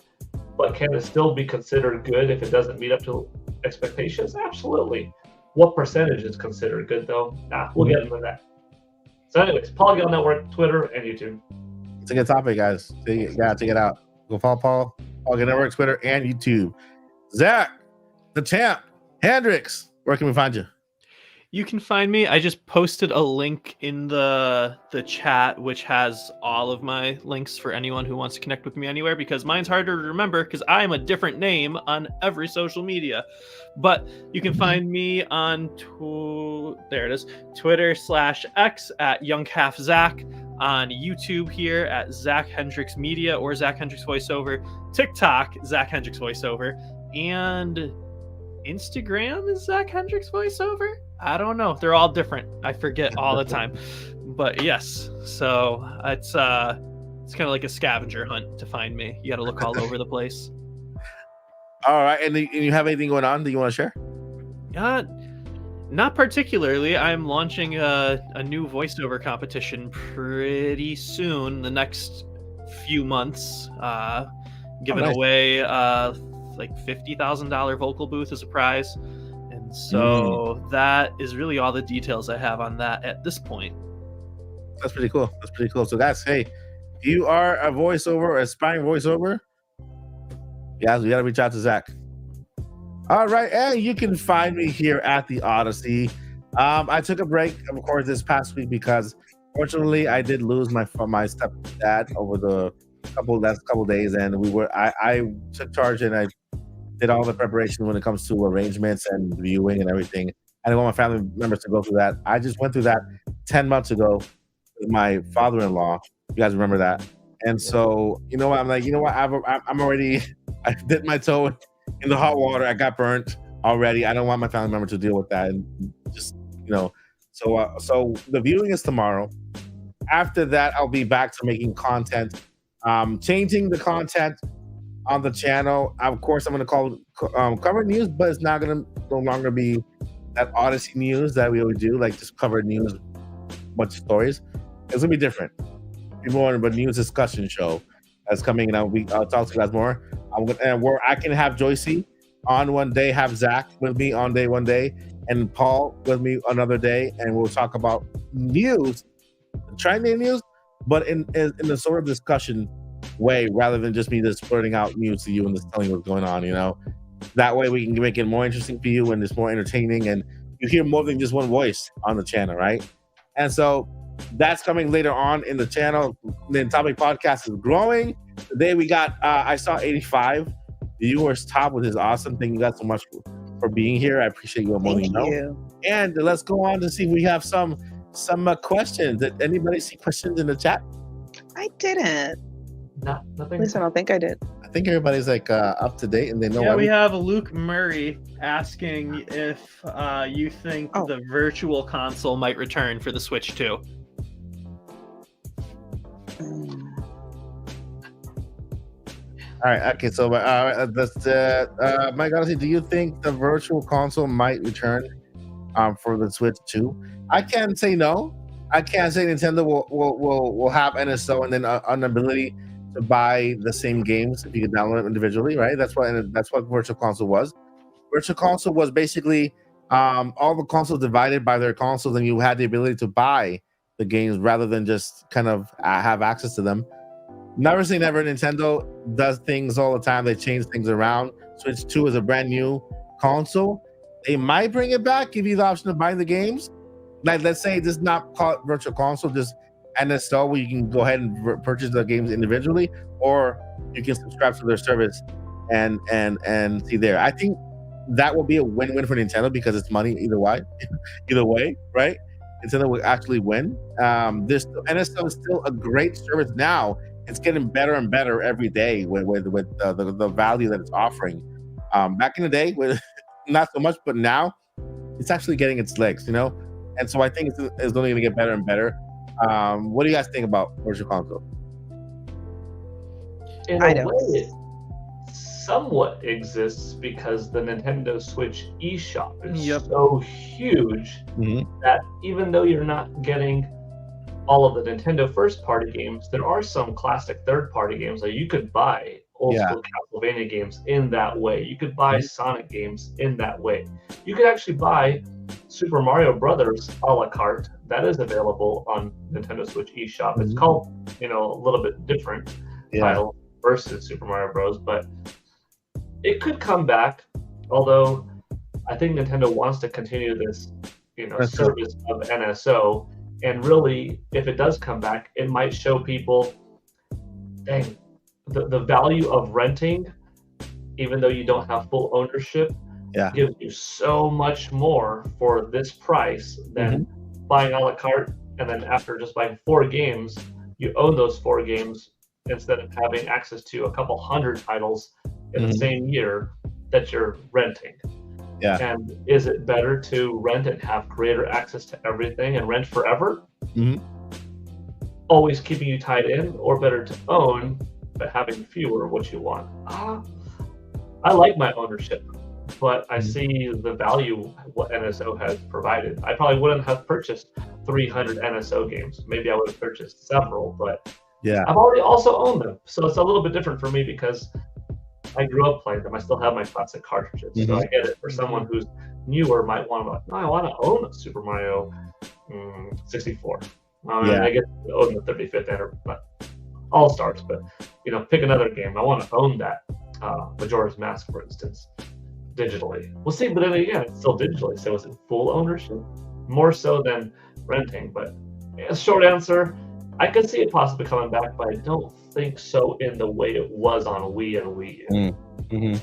But can it still be considered good if it doesn't meet up to expectations? Absolutely. What percentage is considered good, though? We'll get into that. So anyways, Paul Gale Network, Twitter, and YouTube. It's a good topic, guys. Check it out. Go follow Paul Gale Network, Twitter, and YouTube. Zach, the champ, Hendrix, where can we find you? You can find me. I just posted a link in the chat, which has all of my links for anyone who wants to connect with me anywhere, because mine's harder to remember because I am a different name on every social media. But you can find me on Twitter/X at YoungHalfZach, on YouTube here at Zach Hendrix Media or Zach Hendrix Voiceover, TikTok Zach Hendrix Voiceover, and Instagram is Zach Hendrix Voiceover. I don't know. They're all different. I forget all the time. But yes, so it's kind of like a scavenger hunt to find me. You got to look all over the place. All right, and you have anything going on that you want to share? Not particularly. I'm launching a new voiceover competition pretty soon, the next few months. Giving nice. away like $50,000 vocal booth as a prize. And so that is really all the details I have on that at this point. That's pretty cool. That's pretty cool. So guys, hey, if you are a voiceover or aspiring voiceover, guys, we gotta reach out to Zach. All right, and you can find me here at the Odyssey. I took a break, of course, this past week because fortunately I did lose my stepdad over the last couple days, and I took charge and I did all the preparation when it comes to arrangements and viewing and everything. I didn't want my family members to go through that. I just went through that 10 months ago with my father-in-law. You guys remember that? And so, you know what? I'm like, you know what? I'm already, I dipped my toe in the hot water. I got burnt already. I don't want my family member to deal with that. And just, you know, so the viewing is tomorrow. After that, I'll be back to making content, changing the content on the channel. Of course, I'm going to cover news, but it's not going to no longer be that Odyssey news that we always do, like just cover news, bunch of stories. It's going to be different. Be more of a news discussion show that's coming, and I'll talk to you guys more. Where I can have Joycey on one day, have Zach with me on one day, and Paul with me another day, and we'll talk about news, trending news, but in a sort of discussion way, rather than just me just blurting out news to you and just telling you what's going on. You know, that way we can make it more interesting for you and it's more entertaining, and you hear more than just one voice on the channel, right? And so that's coming later on in the channel. The Topic Podcast is growing. Today we got I saw 85 viewers top, which is awesome. Thank you guys so much for being here. I appreciate you more than you know. And let's go on to see if we have some questions. Did anybody see questions in the chat? I didn't. Nothing. At least I don't think I did. I think everybody's like up to date and they know. Yeah, we have Luke Murray asking if you think the Virtual Console might return for the Switch 2. All right. Okay. So, Mike, honestly, do you think the Virtual Console might return for the Switch 2? I can't say no. I can't say Nintendo will have NSO and then an ability to buy the same games if you can download them individually, right? That's what Virtual Console was. Virtual Console was basically all the consoles divided by their consoles, and you had the ability to buy the games rather than just kind of have access to them. Never say never. Nintendo does things all the time. They change things around. Switch 2 is a brand new console. They might bring it back, give you the option of buying the games. Like, let's say this is not called Virtual Console, just NSO, where you can go ahead and purchase the games individually, or you can subscribe to their service and see there. I think that will be a win-win for Nintendo because it's money either way, right? Nintendo will actually win. This NSO is still a great service now. It's getting better and better every day with the value that it's offering. Back in the day, with not so much, but now it's actually getting its legs, you know. And so I think it's only going to get better and better. What do you guys think about Virtual Console? In a way, it somewhat exists because the Nintendo Switch eShop is so huge that even though you're not getting all of the Nintendo first-party games, there are some classic third-party games that you could buy old-school Castlevania games in that way. You could buy Sonic games in that way. You could actually buy Super Mario Brothers a la carte. That is available on Nintendo Switch eShop. It's called, a little bit different title versus Super Mario Bros. But it could come back. Although I think Nintendo wants to continue this, service of NSO. And really, if it does come back, it might show people, dang, the value of renting, even though you don't have full ownership, gives you so much more for this price than buying a la carte. And then after just buying 4 games, you own those 4 games instead of having access to a couple hundred titles in the same year that you're renting. Yeah. And is it better to rent and have greater access to everything and rent forever? Always keeping you tied in, or better to own but having fewer what you want? I like my ownership. but I see the value what NSO has provided. I probably wouldn't have purchased 300 NSO games. Maybe I would have purchased several, but Yeah. I've already also owned them. So it's a little bit different for me because I grew up playing them. I still have my classic cartridges. So I get it. For someone who's newer might want to like, no, I want to own Super Mario 64. And I get to own the 35th All-Stars, but pick another game. I want to own that Majora's Mask, for instance, digitally. We'll see, but then again, it's still digitally, so is it full ownership? More so than renting, but a short answer, I could see it possibly coming back, but I don't think so in the way it was on Wii and Wii U.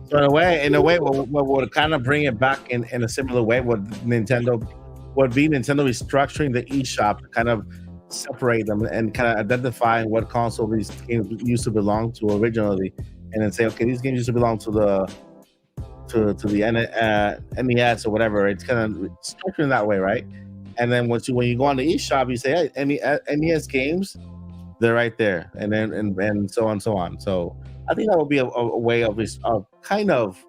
So in a way, what would kind of bring it back in a similar way would Nintendo restructuring the eShop to kind of separate them and kind of identify what console these games used to belong to originally, and then say, okay, these games used to belong to the NES or whatever. It's kind of structured in that way, right? And then when you go on the eShop, you say, hey, NES games, they're right there, and then and so on and so on. So I think that would be a way of kind of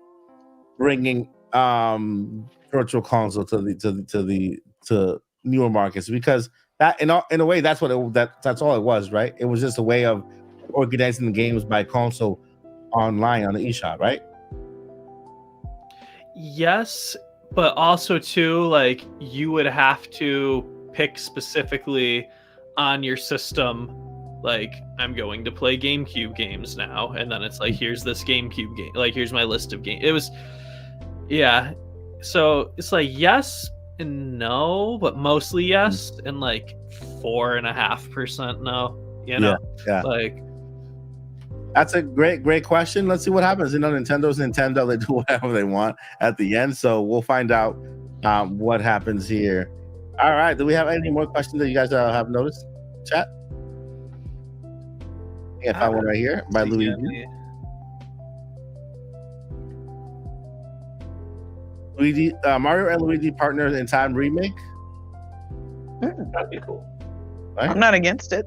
bringing virtual console to newer markets, because that in a way that's all it was, right? It was just a way of organizing the games by console online on the eShop, right? Yes, but also too, like, you would have to pick specifically on your system, like, I'm going to play GameCube games now, and then it's like, here's this GameCube game, like, here's my list of games. It was, so it's like yes and no, but mostly yes, and like 4.5% no. Yeah. Like, that's a great question. Let's see what happens. Nintendo's Nintendo. They do whatever they want at the end, so we'll find out what happens here. All right, do we have any more questions that you guys have noticed? Chat? I found one right here by Luigi. Mario and Luigi partners in Time remake. That'd be cool. Right? I'm not against it.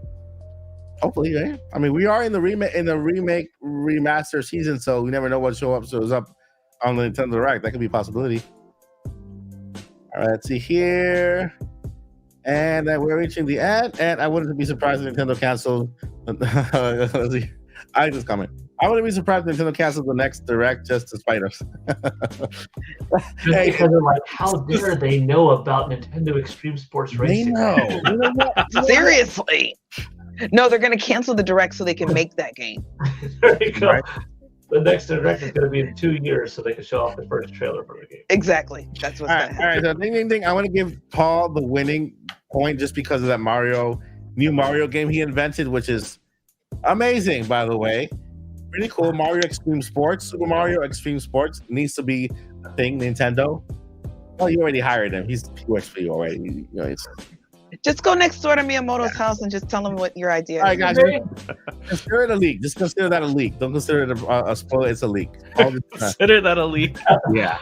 Hopefully, yeah. I mean, we are in the remake remaster season, so we never know what shows up on the Nintendo Direct. That could be a possibility. All right, let's see here. And we're reaching the end, and I wouldn't be surprised if Nintendo canceled. Let's see. I like this comment. I wouldn't be surprised if Nintendo canceled the next Direct just to spite us. Hey, because they're like, how dare they know about Nintendo Extreme Sports Racing? They know. You know what? Seriously. No, they're going to cancel the Direct so they can make that game. There you go. Right. The next Direct is going to be in 2 years, so they can show off the first trailer for the game. Exactly. That's what's going to happen. All right. So ding. I want to give Paul the winning point just because of that new Mario game he invented, which is amazing, by the way. Pretty cool. Mario Extreme Sports. Super Mario Extreme Sports needs to be a thing, Nintendo. Well, you already hired him. He works for you already. Just go next door to Miyamoto's house and just tell him what your idea is. All right, guys. Consider it a leak. Just consider that a leak. Don't consider it a spoiler. It's a leak. Consider that a leak. Yeah.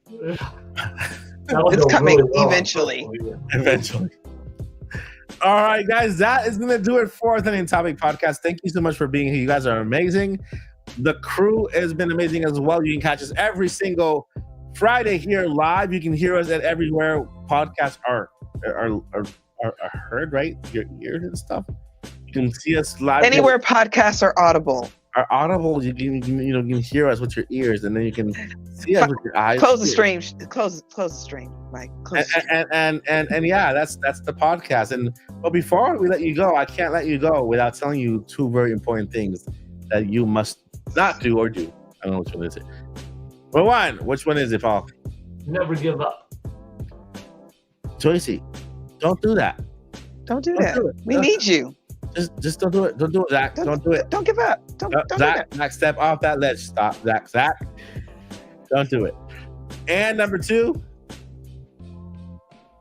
It's coming eventually. Eventually. All right, guys, that is going to do it for the Topic Podcast. Thank you so much for being here. You guys are amazing. The crew has been amazing as well. You can catch us every single Friday here live. You can hear us at everywhere podcasts are heard, right? Your ears and stuff. You can see us live. Anywhere podcasts are audible. Are audible. You can hear us with your ears, and then you can see us with your eyes. Close the stream. Close the stream, Mike. And yeah, that's the podcast. But before we let you go, I can't let you go without telling you two very important things that you must not do or do. I don't know which one is it. But one, which one is it, Paul? Never give up. Joycey, don't do that. Don't do that. We need you. Just don't do it. Don't do it, Zach. Don't do it. Don't give up. Don't do that. Zach, step off that ledge. Stop, Zach. Don't do it. And number two,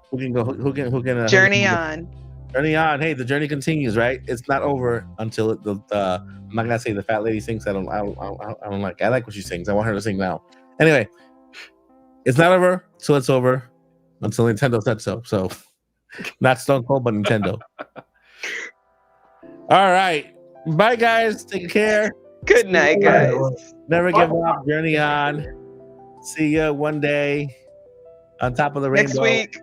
who can journey on. Journey on. Hey, the journey continues, right? It's not over until I'm not gonna say the fat lady sings. I don't like. I like what she sings. I want her to sing now. Anyway, it's not over till it's over until Nintendo said so. So, not Stone Cold, but Nintendo. All right. Bye, guys. Take care. Good night, guys. Never give up. Journey on. See ya one day on top of the rainbow. Next week.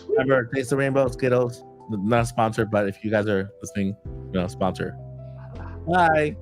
Remember, taste the rainbow, Skittles. Not sponsored, but if you guys are listening, sponsor. Bye.